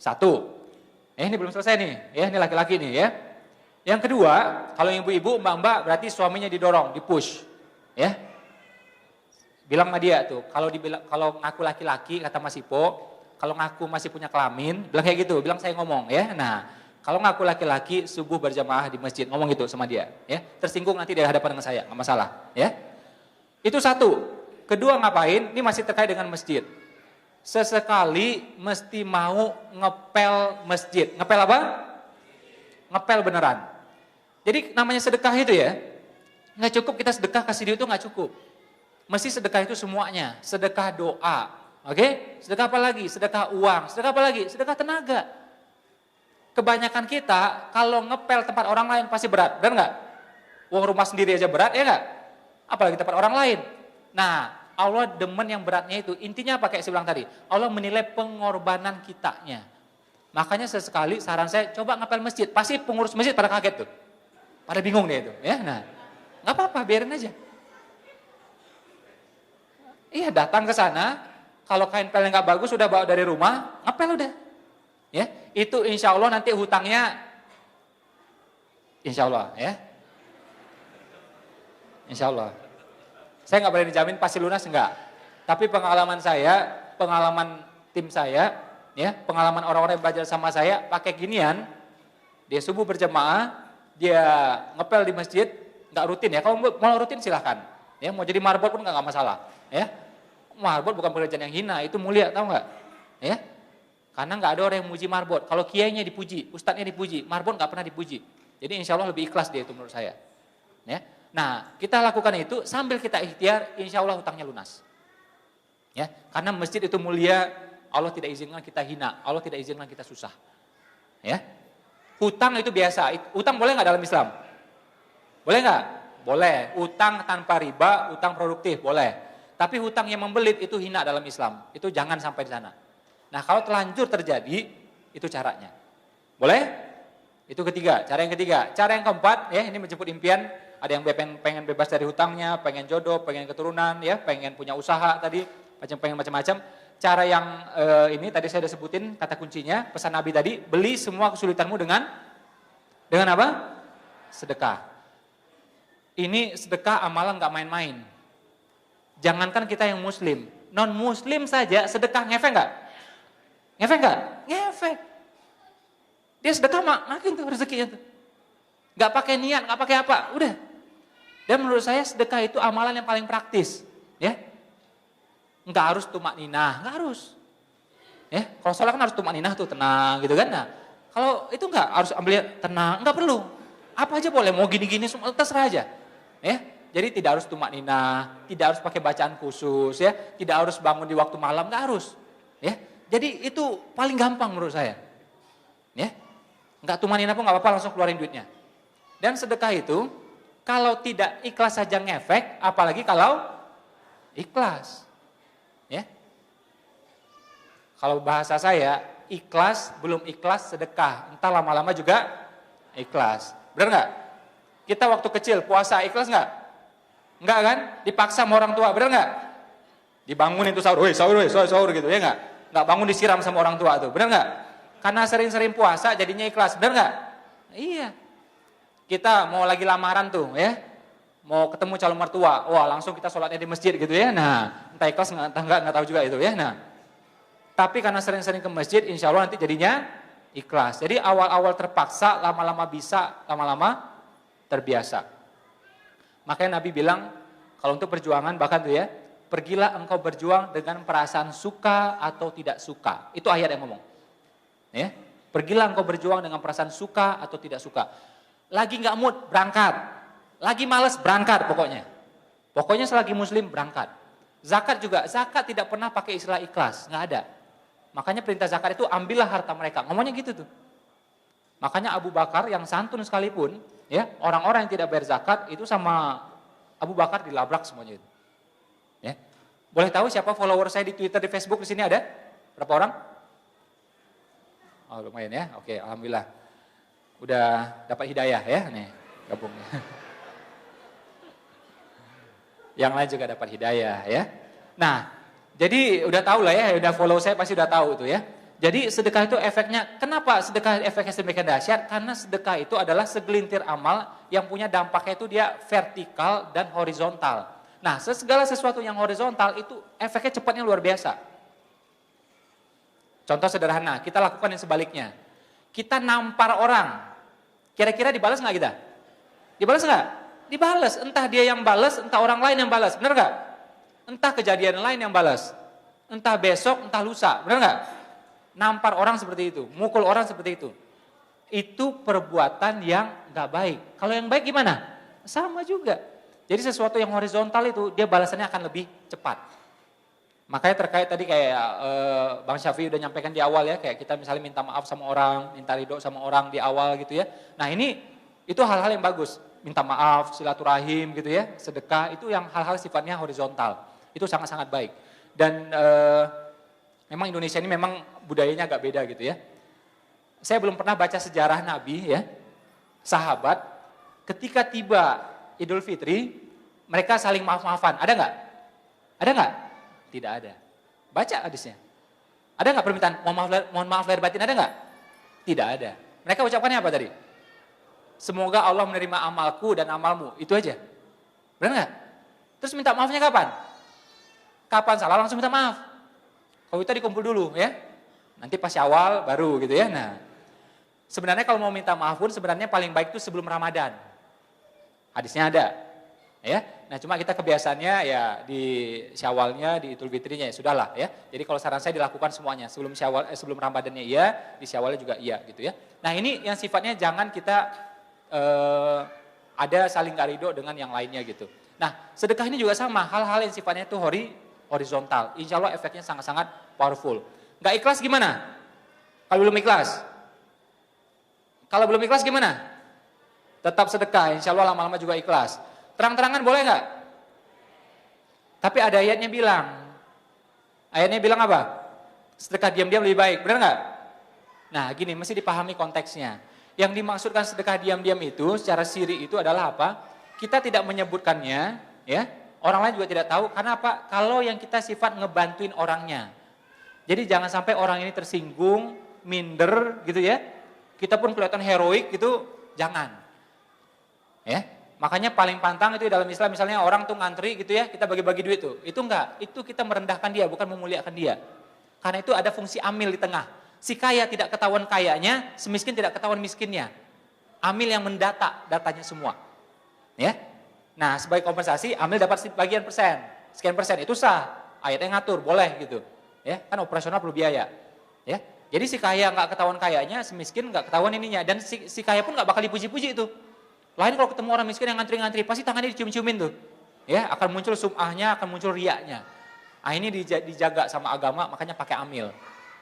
satu. Ini belum selesai nih, ya, ini laki-laki nih, ya. Yang kedua, kalau ibu-ibu, mbak-mbak, berarti suaminya didorong, dipush, ya. Bilang sama dia tuh, kalau ngaku laki-laki kata Mas Ipo, kalau ngaku masih punya kelamin, bilang kayak gitu, bilang saya ngomong ya. Nah, kalau ngaku laki-laki subuh berjamaah di masjid, ngomong gitu sama dia, ya. Tersinggung nanti di hadapan dengan saya, nggak masalah, ya. Itu satu. Kedua ngapain? Ini masih terkait dengan masjid. Sesekali mesti mau ngepel masjid. Ngepel apa? Ngepel beneran. Jadi namanya sedekah itu ya, nggak cukup kita sedekah kasih dia itu nggak cukup. Mesti sedekah itu semuanya, sedekah doa, oke? Sedekah apa lagi? Sedekah uang, sedekah apa lagi? Sedekah tenaga. Kebanyakan kita kalau ngepel tempat orang lain pasti berat, benar nggak? Uang rumah sendiri aja berat, ya nggak? Apalagi tempat orang lain. Nah, Allah demen yang beratnya itu, intinya apa kayak saya bilang tadi, Allah menilai pengorbanan kitanya. Makanya sesekali saran saya, coba ngepel masjid, pasti pengurus masjid pada kaget tuh. Pada bingung deh itu, ya. Nah, nggak apa-apa, biarin aja. Iya, datang ke sana, kalau kain pelnya nggak bagus sudah bawa dari rumah, ngepel udah. Ya, itu insya Allah nanti hutangnya, insya Allah ya. Insya Allah. Saya nggak boleh dijamin pasti lunas enggak. Tapi pengalaman saya, pengalaman tim saya, ya, pengalaman orang-orang yang belajar sama saya, pakai ginian, dia subuh berjamaah, dia ngepel di masjid, nggak rutin ya. Kalau mau rutin silahkan. Ya, mau jadi marbot pun nggak masalah. Ya, marbot bukan pekerjaan yang hina, itu mulia, tahu nggak? Ya, karena nggak ada orang yang muji marbot. Kalau kiainya dipuji, ustadznya dipuji, marbot nggak pernah dipuji. Jadi insya Allah lebih ikhlas dia itu menurut saya. Ya, nah kita lakukan itu sambil kita ikhtiar, insya Allah hutangnya lunas. Ya, karena masjid itu mulia, Allah tidak izinkan kita hina, Allah tidak izinkan kita susah. Ya, hutang itu biasa. Hutang boleh nggak dalam Islam? Boleh nggak? Boleh. Hutang tanpa riba, hutang produktif, boleh. Tapi hutang yang membelit itu hina dalam Islam. Itu jangan sampai di sana. Nah, kalau terlanjur terjadi, itu caranya. Boleh? Itu ketiga, cara yang ketiga. Cara yang keempat, ya, ini menjemput impian. Ada yang pengen bebas dari hutangnya, pengen jodoh, pengen keturunan, ya, pengen punya usaha tadi, pengen macam-macam. Cara yang ini tadi saya sudah sebutin kata kuncinya, pesan Nabi tadi, beli semua kesulitanmu dengan apa? Sedekah. Ini sedekah amalan nggak main-main. Jangankan kita yang muslim, non muslim saja sedekah ngefek nggak? Ngefek nggak? Ngefek. Dia sedekah makin tuh rezekinya tuh. Nggak pakai niat, nggak pakai apa, udah. Dan menurut saya sedekah itu amalan yang paling praktis, ya. Nggak harus tumak ninah, nggak harus. Ya, kalau sholat kan harus tumak ninah tuh tenang gitu kan. Nah, kalau itu nggak harus ambil tenang, nggak perlu. Apa aja boleh, mau gini-gini semua terserah aja. Ya. Jadi tidak harus tumak ninah, tidak harus pakai bacaan khusus, ya, tidak harus bangun di waktu malam, nggak harus, ya. Jadi itu paling gampang menurut saya, ya. Nggak tumak ninah pun nggak apa-apa, langsung keluarin duitnya. Dan sedekah itu Kalau tidak ikhlas saja ngefek, apalagi kalau ikhlas. Ya. Kalau bahasa saya, ikhlas belum ikhlas sedekah, entar lama-lama juga ikhlas. Benar nggak? Kita waktu kecil puasa ikhlas nggak? Nggak kan? Dipaksa sama orang tua, benar nggak? Dibangunin tuh sahur, sahur gitu ya nggak? Nggak bangun disiram sama orang tua tuh, benar nggak? Karena sering-sering puasa jadinya ikhlas, benar nggak? Iya. Kita mau lagi lamaran tuh ya, mau ketemu calon mertua, wah langsung kita sholatnya di masjid gitu ya. Nah, entah ikhlas entah nggak tahu juga itu ya. Nah, tapi karena sering-sering ke masjid, insya Allah nanti jadinya ikhlas. Jadi awal-awal terpaksa, lama-lama bisa, lama-lama terbiasa. Makanya Nabi bilang, kalau untuk perjuangan bahkan tuh ya, pergilah engkau berjuang dengan perasaan suka atau tidak suka. Itu ayat yang ngomong. Ya, pergilah engkau berjuang dengan perasaan suka atau tidak suka. Lagi nggak mood, berangkat. Lagi males, berangkat pokoknya. Pokoknya selagi muslim, berangkat. Zakat juga, zakat tidak pernah pakai istilah ikhlas, nggak ada. Makanya perintah zakat itu ambillah harta mereka, ngomongnya gitu tuh. Makanya Abu Bakar yang santun sekalipun, ya orang-orang yang tidak bayar zakat itu sama Abu Bakar dilabrak semuanya itu. Ya. Boleh tahu siapa follower saya di Twitter, di Facebook, di sini ada? Berapa orang? Oh lumayan ya, oke alhamdulillah. Udah dapat hidayah ya, nih gabung. Yang lain juga dapat hidayah ya. Nah, jadi udah tahu lah ya, udah follow saya pasti udah tahu tuh ya. Jadi sedekah itu efeknya, kenapa sedekah efeknya sedemikian dahsyat? Karena sedekah itu adalah segelintir amal yang punya dampaknya itu dia vertikal dan horizontal. Nah, segala sesuatu yang horizontal itu efeknya cepatnya luar biasa. Contoh sederhana, kita lakukan yang sebaliknya. Kita nampar orang, kira-kira dibalas nggak kita? Dibalas nggak? Dibalas, entah dia yang balas, entah orang lain yang balas, benar nggak? Entah kejadian lain yang balas, entah besok, entah lusa, benar nggak? Nampar orang seperti itu, mukul orang seperti itu perbuatan yang nggak baik. Kalau yang baik gimana? Sama juga. Jadi sesuatu yang horizontal itu dia balasannya akan lebih cepat. Makanya terkait tadi kayak Bang Syafi'i udah nyampaikan di awal ya, kayak kita misalnya minta maaf sama orang, minta ridho sama orang di awal gitu ya. Nah ini itu hal-hal yang bagus, minta maaf, silaturahim gitu ya, sedekah itu yang hal-hal sifatnya horizontal. Itu sangat-sangat baik. Dan memang Indonesia ini memang budayanya agak beda gitu ya. Saya belum pernah baca sejarah Nabi ya, sahabat ketika tiba Idul Fitri mereka saling maaf-maafan, ada nggak? Ada nggak? Tidak ada. Baca hadisnya. Ada nggak permintaan mohon maaf lahir batin, ada nggak? Tidak ada. Mereka ucapkannya apa tadi? Semoga Allah menerima amalku dan amalmu. Itu aja. Benar nggak? Terus minta maafnya kapan? Kapan salah langsung minta maaf. Kalau kita dikumpul dulu ya. Nanti pas Syawal baru gitu ya. Nah, sebenarnya kalau mau minta maaf pun sebenarnya paling baik itu sebelum Ramadan. Hadisnya ada. Ya. Nah cuma kita kebiasaannya ya di Syawalnya, di Idul Fitrinya ya sudahlah ya. Jadi kalau saran saya dilakukan semuanya sebelum sebelum Ramadannya iya, di Syawalnya juga iya gitu ya. Nah ini yang sifatnya jangan kita ada saling gak ridho dengan yang lainnya gitu. Nah sedekah ini juga sama, hal-hal yang sifatnya itu horizontal. Insya Allah efeknya sangat-sangat powerful. Gak ikhlas gimana? Kalau belum ikhlas? Kalau belum ikhlas gimana? Tetap sedekah, insya Allah lama-lama juga ikhlas. Terang-terangan boleh nggak? Tapi ada ayatnya bilang. Ayatnya bilang apa? Sedekah diam-diam lebih baik, benar nggak? Nah gini, mesti dipahami konteksnya. Yang dimaksudkan sedekah diam-diam itu, secara siri itu adalah apa? Kita tidak menyebutkannya, ya. Orang lain juga tidak tahu, karena apa? Kalau yang kita sifat ngebantuin orangnya. Jadi jangan sampai orang ini tersinggung, minder gitu ya. Kita pun kelihatan heroik gitu, jangan. Ya. Makanya paling pantang itu dalam Islam misalnya orang tuh ngantri gitu ya, kita bagi-bagi duit tuh. Itu enggak, itu kita merendahkan dia, bukan memuliakan dia. Karena itu ada fungsi amil di tengah. Si kaya tidak ketahuan kayanya, semiskin tidak ketahuan miskinnya. Amil yang mendata datanya semua. Ya. Nah, sebagai kompensasi amil dapat bagian persen. Sekian persen itu sah. Ayatnya ngatur, boleh gitu. Ya, kan operasional perlu biaya. Ya. Jadi si kaya enggak ketahuan kayanya, semiskin enggak ketahuan ininya dan si kaya pun enggak bakal dipuji-puji itu. Lain kalau ketemu orang miskin yang ngantri-ngantri, pasti tangannya dicium-ciumin tuh. Ya, akan muncul sum'ahnya, akan muncul riaknya. Nah, ini dijaga sama agama, makanya pakai amil.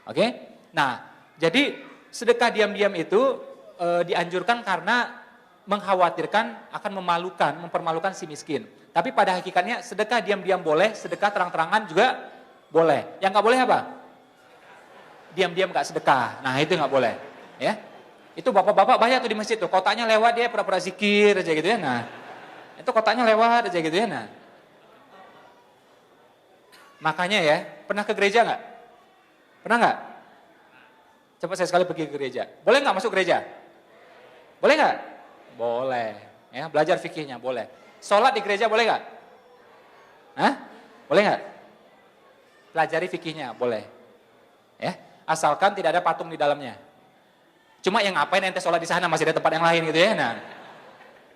Oke? Nah, jadi sedekah diam-diam itu dianjurkan karena mengkhawatirkan akan mempermalukan si miskin. Tapi pada hakikatnya sedekah diam-diam boleh, sedekah terang-terangan juga boleh. Yang nggak boleh apa? Diam-diam nggak sedekah. Nah itu nggak boleh. Ya, itu bapak-bapak banyak tuh di masjid tuh. Kotaknya lewat dia pura-pura zikir aja gitu ya. Nah, itu kotaknya lewat aja gitu ya. Nah, makanya ya, pernah ke gereja nggak? Pernah nggak? Coba saya sekali pergi ke gereja. Boleh nggak masuk gereja? Boleh nggak? Boleh. Ya, belajar fikihnya boleh. Sholat di gereja boleh nggak? Hah? Boleh nggak? Pelajari fikihnya boleh. Ya, asalkan tidak ada patung di dalamnya. Cuma yang ngapain ente sholat di sana, masih ada tempat yang lain gitu ya. Nah,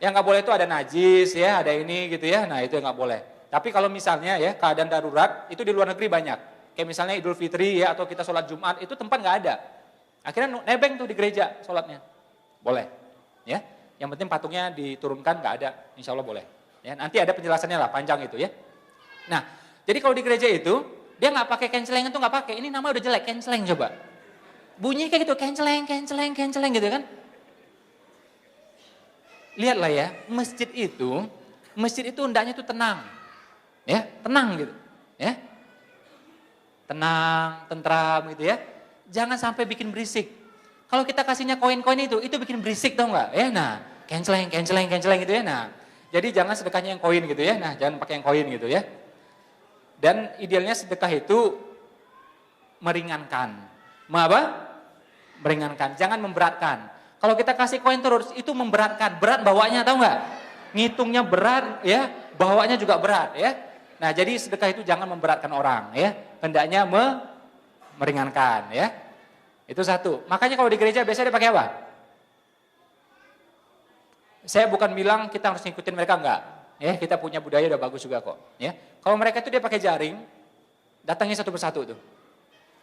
yang nggak boleh itu ada najis ya, ada ini gitu ya. Nah itu yang nggak boleh. Tapi kalau misalnya ya keadaan darurat itu di luar negeri banyak. Kayak misalnya Idul Fitri ya atau kita sholat Jumat itu tempat nggak ada. Akhirnya nebeng tuh di gereja sholatnya. Boleh. Ya. Yang penting patungnya diturunkan nggak ada. Insya Allah boleh. Ya, nanti ada penjelasannya lah panjang itu ya. Nah, jadi kalau di gereja itu dia nggak pakai kenceleng itu nggak pakai. Ini namanya udah jelek kenceleng coba. Bunyi kayak gitu kenceleng gitu kan. Lihatlah ya, masjid itu hendaknya itu tenang. Ya, tenang gitu. Ya. Tenang, tentram gitu ya. Jangan sampai bikin berisik. Kalau kita kasihnya koin-koin itu bikin berisik tau nggak? Ya, nah, kenceleng gitu ya. Nah, jadi jangan sedekahnya yang koin gitu ya. Nah, jangan pakai yang koin gitu ya. Dan idealnya sedekah itu meringankan. Apa? Meringankan, jangan memberatkan. Kalau kita kasih koin terus itu memberatkan, berat bawanya tahu nggak? Ngitungnya berat ya, bawanya juga berat ya. Nah, jadi sedekah itu jangan memberatkan orang ya. Hendaknya meringankan ya. Itu satu. Makanya kalau di gereja biasanya dipakai apa? Saya bukan bilang kita harus ngikutin mereka, enggak. Ya, kita punya budaya udah bagus juga kok. Ya, kalau mereka itu dia pakai jaring, datangnya satu persatu tuh.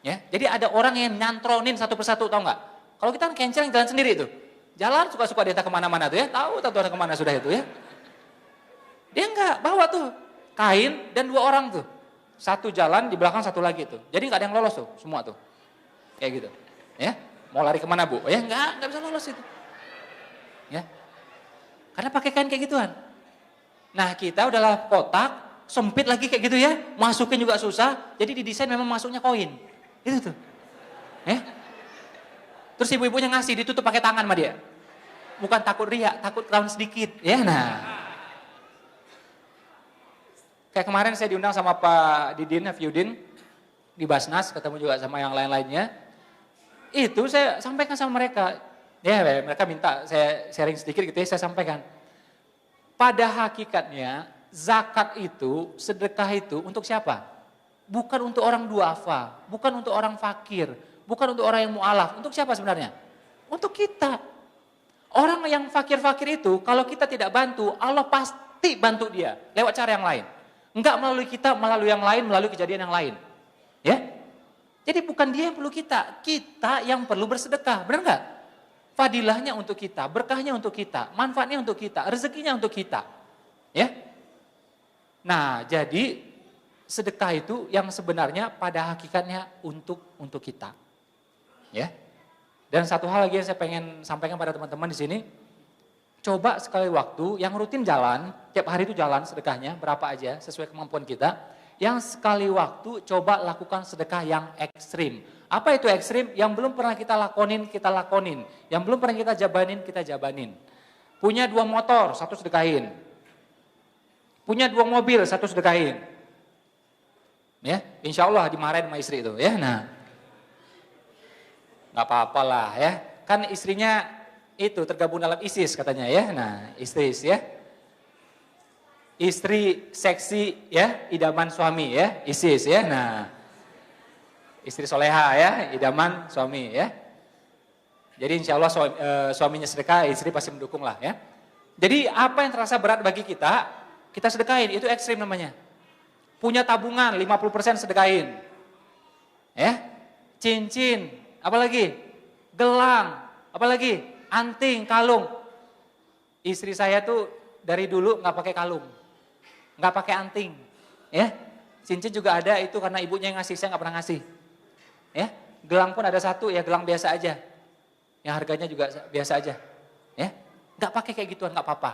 Ya, jadi ada orang yang nyantronin satu persatu, tau nggak? Kalau kita cancel yang jalan sendiri tuh, jalan suka-suka dia kemana-mana tuh ya, tahu ada kemana sudah itu ya. Dia enggak bawa tuh kain dan 2 orang tuh, satu jalan di belakang satu lagi tuh. Jadi nggak ada yang lolos tuh, semua tuh, kayak gitu. Ya, mau lari kemana bu? Ya nggak bisa lolos itu. Ya, karena pakai kain kayak gituan. Nah kita udahlah kotak, sempit lagi kayak gitu ya, masukin juga susah, jadi didesain memang masuknya koin. Itu tuh. Terus ibu-ibunya ngasih, ditutup pakai tangan sama dia. Bukan takut riak, takut lawan sedikit. Ya, nah. Kayak kemarin saya diundang sama Pak Didin, Fyudin, di Basnas, ketemu juga sama yang lain-lainnya. Itu saya sampaikan sama mereka. Ya, mereka minta saya sharing sedikit gitu ya, saya sampaikan. Pada hakikatnya, zakat itu, sedekah itu untuk siapa? Bukan untuk orang duafa, bukan untuk orang fakir, bukan untuk orang yang mu'alaf. Untuk siapa sebenarnya? Untuk kita. Orang yang fakir-fakir itu, kalau kita tidak bantu, Allah pasti bantu dia. Lewat cara yang lain. Enggak melalui kita, melalui yang lain, melalui kejadian yang lain. Ya? Jadi bukan dia yang perlu kita yang perlu bersedekah. Benar enggak? Fadilahnya untuk kita, berkahnya untuk kita, manfaatnya untuk kita, rezekinya untuk kita. Ya? Nah, jadi sedekah itu yang sebenarnya pada hakikatnya untuk kita. Ya. Dan satu hal lagi yang saya pengen sampaikan pada teman-teman di sini, coba sekali waktu yang rutin jalan, tiap hari itu jalan sedekahnya berapa aja sesuai kemampuan kita. Yang sekali waktu coba lakukan sedekah yang ekstrim. Apa itu ekstrim? Yang belum pernah kita lakonin, kita lakonin. Yang belum pernah kita jabanin, kita jabanin. Punya 2 motor, 1 sedekahin. Punya 2 mobil, 1 sedekahin. Ya, insya Allah dimarahin sama istri itu ya. Nah, nggak apa-apa lah ya. Kan istrinya itu tergabung dalam ISIS katanya ya. Nah, ISIS ya. Istri seksi ya, idaman suami ya, ISIS ya. Nah, istri soleha ya, idaman suami ya. Jadi insya Allah suaminya sedekah, istri pasti mendukung lah ya. Jadi apa yang terasa berat bagi kita sedekahin, itu ekstrim namanya. Punya tabungan 50% sedekahin. Ya. Cincin, apalagi? Gelang, apalagi? Anting, kalung. Istri saya tuh dari dulu nggak pakai kalung. Nggak pakai anting. Ya. Cincin juga ada itu karena ibunya yang ngasih, saya nggak pernah ngasih. Ya. Gelang pun ada 1 ya, gelang biasa aja. Yang harganya juga biasa aja. Ya. Nggak pakai kayak gituan, nggak apa-apa.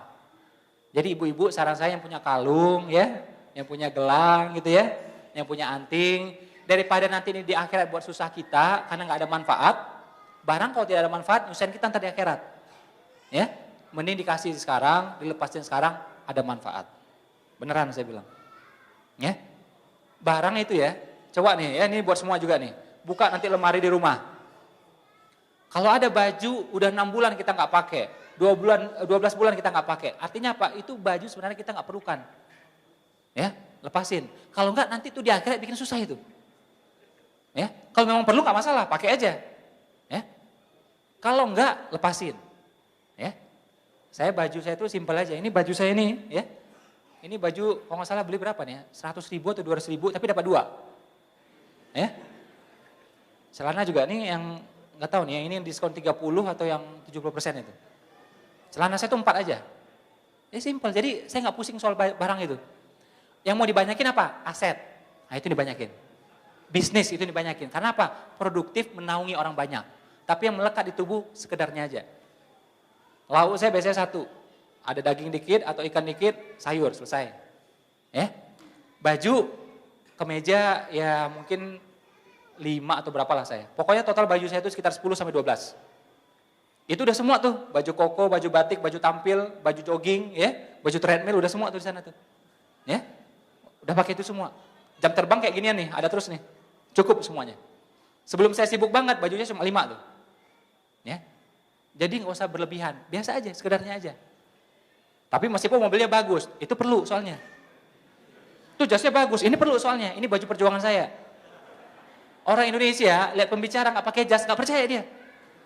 Jadi ibu-ibu saran saya yang punya kalung ya, yang punya gelang gitu ya, yang punya anting, daripada nanti ini di akhirat buat susah kita karena nggak ada manfaat, barang kalau tidak ada manfaat nyusahin kita ntar di akhirat. Ya, mending dikasih sekarang, dilepasin sekarang, ada manfaat. Beneran saya bilang. Ya, barang itu ya, coba nih ya, ini buat semua juga nih, buka nanti lemari di rumah. Kalau ada baju udah 6 bulan kita nggak pakai, 12 bulan kita nggak pakai. Artinya apa? Itu baju sebenarnya kita nggak perlukan. Ya, lepasin. Kalau nggak nanti itu di akhirat bikin susah itu. Ya, kalau memang perlu nggak masalah, pakai aja. Ya. Kalau nggak lepasin. Ya. Baju saya itu simpel aja. Ini baju saya ini, ya. Ini baju kalau nggak salah beli berapa nih ya? 100.000 atau 200.000 tapi dapat 2. Ya. Celana juga nih yang nggak tahu nih, yang ini diskon 30 atau yang 70% itu. Celana saya tuh 4 aja. Ya simpel, jadi saya nggak pusing soal barang itu. Yang mau dibanyakin apa? Aset. Nah itu dibanyakin. Bisnis itu dibanyakin. Karena apa? Produktif menaungi orang banyak. Tapi yang melekat di tubuh sekedarnya aja. Lauk saya biasanya 1. Ada daging dikit atau ikan dikit, sayur, selesai. Ya. Baju, kemeja ya mungkin 5 atau berapa lah saya. Pokoknya total baju saya itu sekitar 10 sampai 12. Itu udah semua tuh, baju koko, baju batik, baju tampil, baju jogging, ya, baju treadmill udah semua tuh di sana tuh. Ya. Udah pakai itu semua. Jam terbang kayak ginian nih, ada terus nih. Cukup semuanya. Sebelum saya sibuk banget, bajunya cuma 5 tuh. Ya. Jadi nggak usah berlebihan, biasa aja, sekedarnya aja. Tapi meskipun mobilnya bagus, itu perlu soalnya. Tuh jasnya bagus, ini perlu soalnya, ini baju perjuangan saya. Orang Indonesia lihat pembicara nggak pakai jas, nggak percaya dia.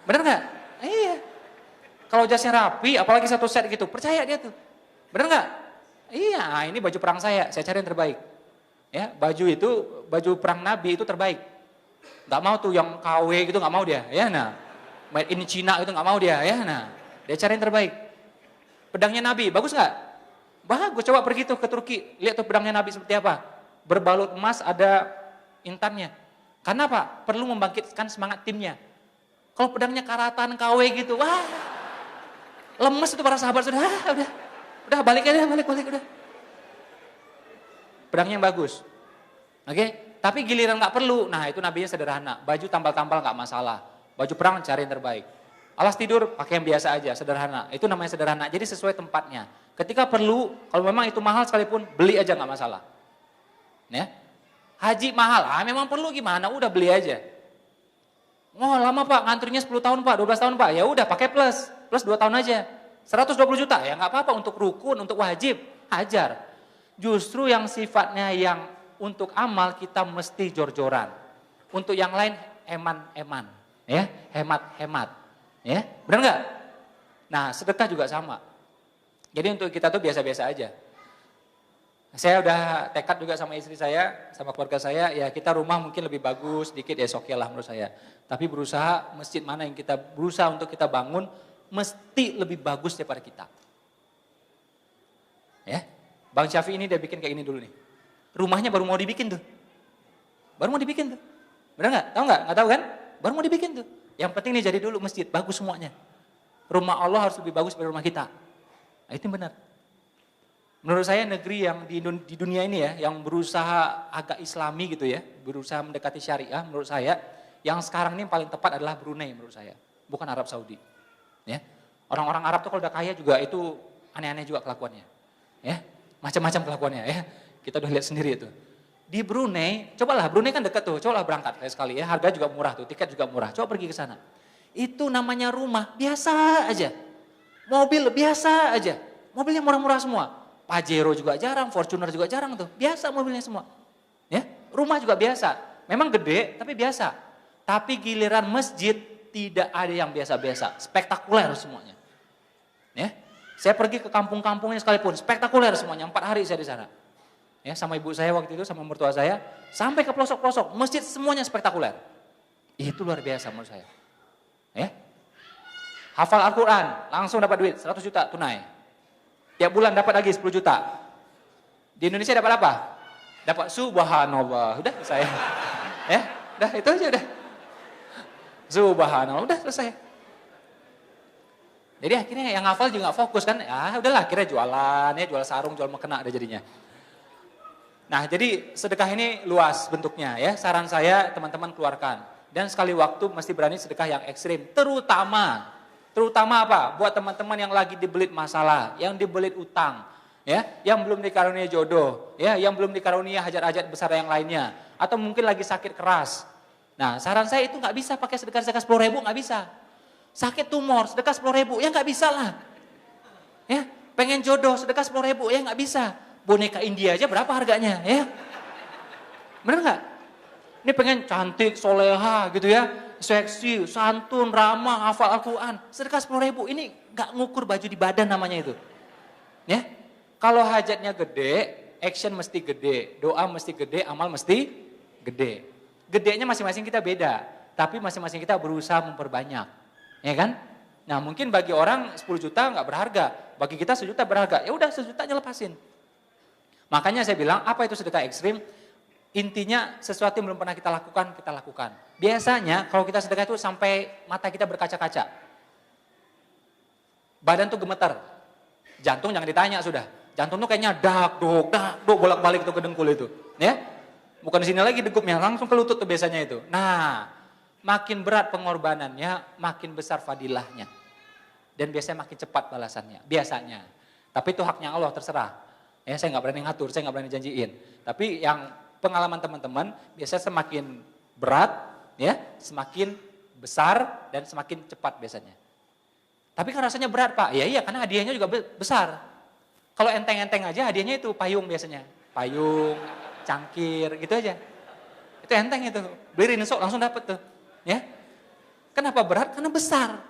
Bener nggak? Iya. Kalau jasnya rapi, apalagi 1 set gitu, percaya dia tuh. Bener nggak? Iya, ini baju perang saya cari yang terbaik. Ya, baju itu, baju perang Nabi itu terbaik. Nggak mau tuh yang KW gitu, nggak mau dia. Ya, nah, made in Cina itu nggak mau dia. Ya, nah, dia cari yang terbaik. Pedangnya Nabi, bagus nggak? Bagus. Coba pergi tuh ke Turki, lihat tuh pedangnya Nabi seperti apa. Berbalut emas, ada intannya. Karena apa? Perlu membangkitkan semangat timnya. Kalau pedangnya karatan, KW gitu, wah, lemes itu para sahabat sudah, udah balik aja, balik udah. Pedangnya yang bagus, oke? Tapi giliran nggak perlu, nah itu nabinya sederhana, baju tambal-tambal nggak masalah, baju perang cari yang terbaik, alas tidur pakai yang biasa aja, sederhana, itu namanya sederhana, jadi sesuai tempatnya. Ketika perlu, kalau memang itu mahal sekalipun, beli aja nggak masalah, ya. Haji mahal, memang perlu gimana, udah beli aja. Oh lama Pak, ngantrinya 10 tahun Pak, 12 tahun Pak, ya udah pakai plus 2 tahun aja. 120 juta, ya nggak apa-apa untuk rukun, untuk wajib, hajar. Justru yang sifatnya yang untuk amal kita mesti jor-joran. Untuk yang lain eman-eman, ya, hemat-hemat. Ya, benar nggak? Nah sedekah juga sama. Jadi untuk kita tuh biasa-biasa aja. Saya udah tekad juga sama istri saya, sama keluarga saya, ya kita rumah mungkin lebih bagus, sedikit ya oke lah menurut saya. Tapi berusaha masjid mana yang kita berusaha untuk kita bangun, mesti lebih bagus daripada kita. Ya, Bang Syafi'i ini dia bikin kayak gini dulu nih. Rumahnya baru mau dibikin tuh. Baru mau dibikin tuh. Benar nggak? Tahu nggak? Nggak tahu kan? Baru mau dibikin tuh. Yang penting nih jadi dulu masjid, bagus semuanya. Rumah Allah harus lebih bagus daripada rumah kita. Nah, itu benar. Menurut saya negeri yang di dunia ini ya, yang berusaha agak islami gitu ya, berusaha mendekati syariah menurut saya, yang sekarang ini paling tepat adalah Brunei menurut saya, bukan Arab Saudi. Ya, orang-orang Arab tuh kalau udah kaya juga itu aneh-aneh juga kelakuannya. Ya, macam-macam kelakuannya ya, kita udah lihat sendiri itu. Di Brunei, cobalah, Brunei kan dekat tuh, cobalah berangkat sekali ya, harga juga murah tuh, tiket juga murah, coba pergi ke sana. Itu namanya rumah, biasa aja. Mobil biasa aja, mobilnya murah-murah semua. Pajero juga jarang, Fortuner juga jarang tuh, biasa mobilnya semua. Ya, rumah juga biasa, memang gede tapi biasa. Tapi giliran masjid tidak ada yang biasa-biasa, spektakuler semuanya. Ya, saya pergi ke kampung-kampungnya sekalipun, spektakuler semuanya, 4 hari saya di sana. Ya, sama ibu saya waktu itu, sama mertua saya, sampai ke pelosok-pelosok, masjid semuanya spektakuler. Itu luar biasa menurut saya. Ya, hafal Al-Quran, langsung dapat duit, 100 juta tunai. Tiap bulan dapat lagi 10 juta. Di Indonesia dapat apa? Dapat subhanallah. Udah selesai. Ya, udah itu aja udah. Subhanallah, udah selesai. Jadi akhirnya yang ngafal juga gak fokus kan, udahlah akhirnya jualan, ya jual sarung, jual mukena ada jadinya. Nah jadi sedekah ini luas bentuknya ya, saran saya teman-teman keluarkan. Dan sekali waktu mesti berani sedekah yang ekstrim, terutama apa? Buat teman-teman yang lagi dibelit masalah, yang dibelit utang, ya, yang belum dikarunia jodoh, ya, yang belum dikarunia hajat-hajat besar yang lainnya, atau mungkin lagi sakit keras. Nah saran saya itu nggak bisa pakai sedekah 10.000, nggak bisa. Sakit tumor, sedekah 10.000, ya nggak bisa lah. Ya, pengen jodoh, sedekah 10.000, ya nggak bisa. Boneka India aja berapa harganya, ya? Bener nggak? Ini pengen cantik, soleha gitu ya, seksi, santun, ramah, hafal Al-Quran, sedekah 10.000, ini nggak ngukur baju di badan namanya itu. Ya, kalau hajatnya gede, action mesti gede, doa mesti gede, amal mesti gede. Gedenya masing-masing kita beda, tapi masing-masing kita berusaha memperbanyak. Ya kan? Nah mungkin bagi orang 10 juta nggak berharga, bagi kita 1 juta berharga, ya udah 1 jutanya lepasin. Makanya saya bilang apa itu sedekah ekstrim? Intinya sesuatu yang belum pernah kita lakukan. Biasanya kalau kita sedekah itu sampai mata kita berkaca-kaca. Badan tuh gemeter, jantung jangan ditanya sudah. Jantung tuh kayaknya dak dok bolak-balik tuh ke dengkul itu. Ya, bukan di sini lagi degupnya, langsung ke lutut tuh biasanya itu. Nah, makin berat pengorbanannya, makin besar fadilahnya. Dan biasanya makin cepat balasannya, biasanya. Tapi itu haknya Allah, terserah. Ya, saya nggak berani ngatur, saya nggak berani janjiin. Tapi yang pengalaman teman-teman, biasanya semakin berat, ya, semakin besar dan semakin cepat biasanya. Tapi kan rasanya berat Pak, iya karena hadiahnya juga besar. Kalau enteng-enteng aja hadiahnya itu payung biasanya. Payung, cangkir, gitu aja. Itu enteng itu, beli rinso langsung dapet tuh. Ya, kenapa berat? Karena besar.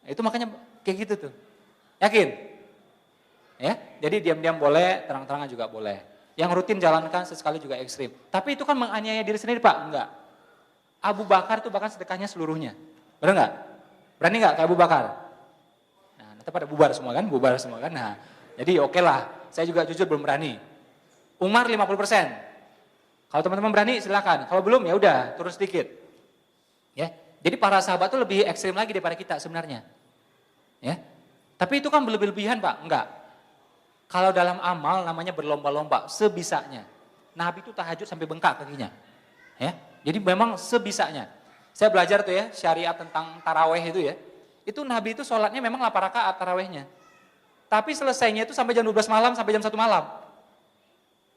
Itu makanya kayak gitu tuh. Yakin? Ya, jadi diam-diam boleh, terang-terangan juga boleh. Yang rutin jalankan sesekali juga ekstrim. Tapi itu kan menganiaya diri sendiri Pak? Enggak. Abu Bakar tuh bahkan sedekahnya seluruhnya. Benar enggak? Berani enggak kayak Abu Bakar? Nah, nanti pada bubar semua kan? Nah, jadi oke lah. Saya juga jujur belum berani. Umar 50%. Kalau teman-teman berani silakan. Kalau belum ya udah turun sedikit. Ya, jadi para sahabat itu lebih ekstrim lagi daripada kita sebenarnya. Ya, tapi itu kan berlebihan Pak, enggak. Kalau dalam amal namanya berlomba-lomba, sebisanya. Nabi itu tahajud sampai bengkak kakinya. Ya, jadi memang sebisanya. Saya belajar tuh ya syariat tentang taraweh itu ya. Itu Nabi itu sholatnya memang 8 rakaat tarawehnya. Tapi selesainya itu sampai jam 12 malam sampai jam 1 malam.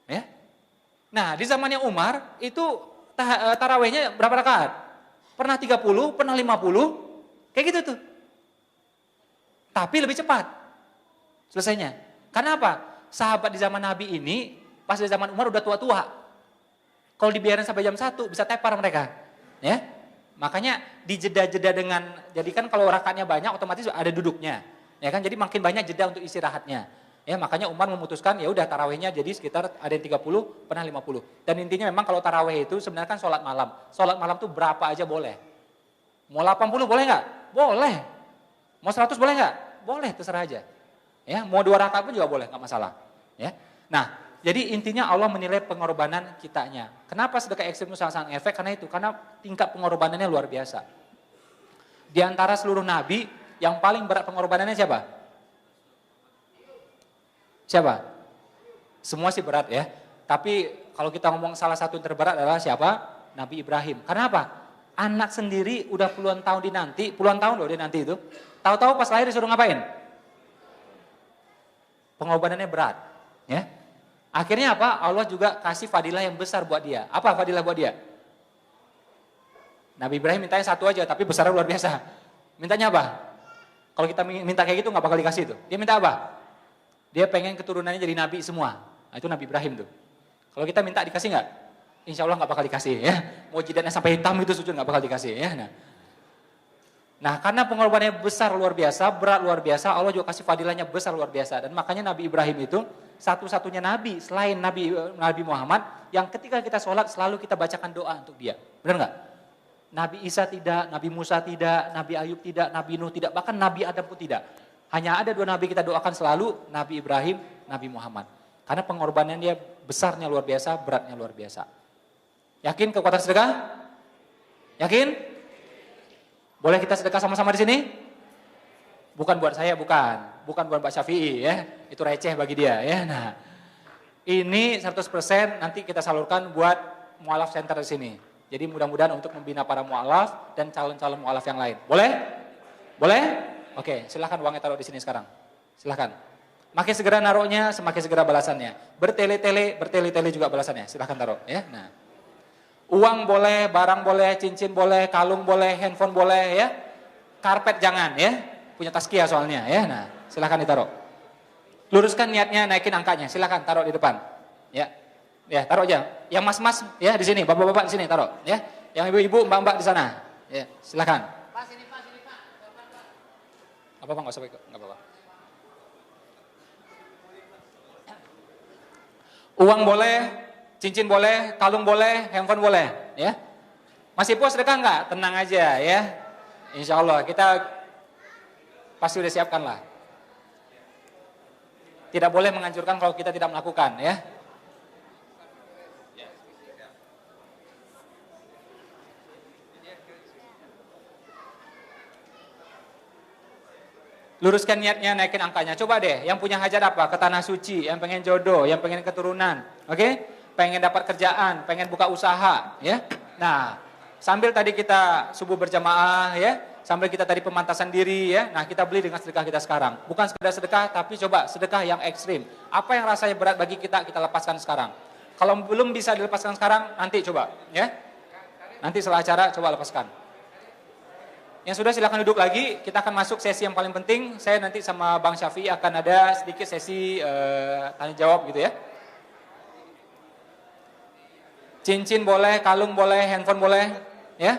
Ya. Nah di zamannya Umar itu tarawehnya berapa rakaat? Pernah 30, pernah 50, kayak gitu tuh. Tapi lebih cepat selesainya. Karena apa? Sahabat di zaman Nabi ini, pas di zaman Umar udah tua-tua. Kalau dibiarin sampai jam 1, bisa tepar mereka. Ya, makanya dijeda-jeda dengan, jadi kan kalau rakaatnya banyak otomatis ada duduknya. Ya kan, jadi makin banyak jeda untuk istirahatnya. Ya, makanya Umar memutuskan ya udah tarawihnya jadi sekitar ada yang 30, pernah 50. Dan intinya memang kalau tarawih itu sebenarnya kan sholat malam. Sholat malam tuh berapa aja boleh. Mau 80 boleh nggak? Boleh. Mau 100 boleh nggak? Boleh, terserah aja. Ya, mau 2 rakaat pun juga boleh, nggak masalah. Ya. Nah, jadi intinya Allah menilai pengorbanan kitanya. Kenapa sedekah ekstrim itu sangat efek? Karena itu, karena tingkat pengorbanannya luar biasa. Di antara seluruh nabi, yang paling berat pengorbanannya siapa? Siapa? Semua sih berat ya. Tapi kalau kita ngomong salah satu yang terberat adalah siapa? Nabi Ibrahim. Karena apa? Anak sendiri udah puluhan tahun dinanti, puluhan tahun loh dia nanti itu. Tahu-tahu pas lahir disuruh ngapain? Pengorbanannya berat. Ya. Akhirnya apa? Allah juga kasih fadilah yang besar buat dia. Apa fadilah buat dia? Nabi Ibrahim mintanya satu aja, tapi besarnya luar biasa. Mintanya apa? Kalau kita minta kayak gitu nggak bakal dikasih tuh. Dia minta apa? Dia pengen keturunannya jadi nabi semua. Nah, itu Nabi Ibrahim tuh. Kalau kita minta dikasih nggak? Insya Allah nggak bakal dikasih ya. Mau jidatnya sampai hitam itu sujud nggak bakal dikasih ya. Nah karena pengorbanannya besar luar biasa, berat luar biasa, Allah juga kasih fadilahnya besar luar biasa. Dan makanya Nabi Ibrahim itu satu-satunya nabi selain Nabi Muhammad yang ketika kita sholat selalu kita bacakan doa untuk dia. Benar nggak? Nabi Isa tidak, Nabi Musa tidak, Nabi Ayub tidak, Nabi Nuh tidak, bahkan Nabi Adam pun tidak. Hanya ada 2 nabi kita doakan selalu, Nabi Ibrahim, Nabi Muhammad. Karena pengorbanannya dia besarnya luar biasa, beratnya luar biasa. Yakin kekuatan sedekah? Yakin? Boleh kita sedekah sama-sama di sini? Bukan buat saya, bukan buat Pak Syafi'i ya. Itu receh bagi dia ya. Nah, ini 100% nanti kita salurkan buat mualaf center di sini. Jadi mudah-mudahan untuk membina para mualaf dan calon-calon mualaf yang lain. Boleh? Boleh? Oke, silahkan uangnya taruh di sini sekarang. Silahkan. Makin segera naruhnya, semakin segera balasannya. Bertele-tele juga balasannya. Silahkan taruh ya. Nah, uang boleh, barang boleh, cincin boleh, kalung boleh, handphone boleh ya. Karpet jangan ya. Punya Taskia soalnya ya. Nah, silahkan ditaruh. Luruskan niatnya, naikin angkanya. Silakan taruh di depan. Ya. Ya, taruh aja. Yang mas-mas ya di sini, bapak-bapak di sini taruh, ya. Yang ibu-ibu, mbak-mbak di sana. Ya, silakan. Pak sini, Pak. Apa-apa enggak usah ikut, enggak apa-apa. Uang boleh, cincin boleh, kalung boleh, handphone boleh, ya. Masih puas sedekah enggak? Tenang aja ya. Insya Allah kita pasti udah siapkan lah. Tidak boleh menganjurkan kalau kita tidak melakukan ya. Luruskan niatnya, naikin angkanya. Coba deh, yang punya hajat apa? Ke tanah suci, yang pengen jodoh, yang pengen keturunan. Oke? Pengen dapat kerjaan, pengen buka usaha ya. Nah, sambil tadi kita subuh berjamaah ya, sambil kita tadi pemantasan diri ya. Nah, kita beli dengan sedekah kita sekarang. Bukan sekedar sedekah, tapi coba sedekah yang ekstrim. Apa yang rasanya berat bagi kita lepaskan sekarang. Kalau belum bisa dilepaskan sekarang, nanti coba ya. Nanti setelah acara coba lepaskan. Yang sudah silakan duduk lagi, kita akan masuk sesi yang paling penting. Saya nanti sama Bang Syafi'i akan ada sedikit sesi tanya jawab gitu ya. Cincin boleh, kalung boleh, handphone boleh ya.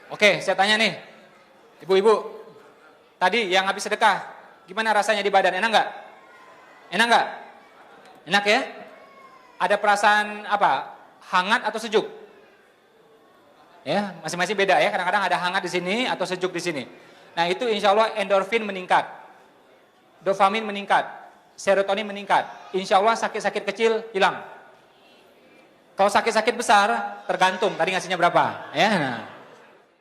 Oke, saya tanya nih, ibu-ibu, tadi yang habis sedekah, gimana rasanya di badan? Enak nggak? Enak nggak? Enak ya? Ada perasaan apa? Hangat atau sejuk? Ya, masing-masing beda ya. Kadang-kadang ada hangat di sini atau sejuk di sini. Nah itu insya Allah endorfin meningkat, dopamin meningkat, serotonin meningkat. Insya Allah sakit-sakit kecil hilang. Kalau sakit-sakit besar tergantung tadi ngasihnya berapa. Ya. Nah.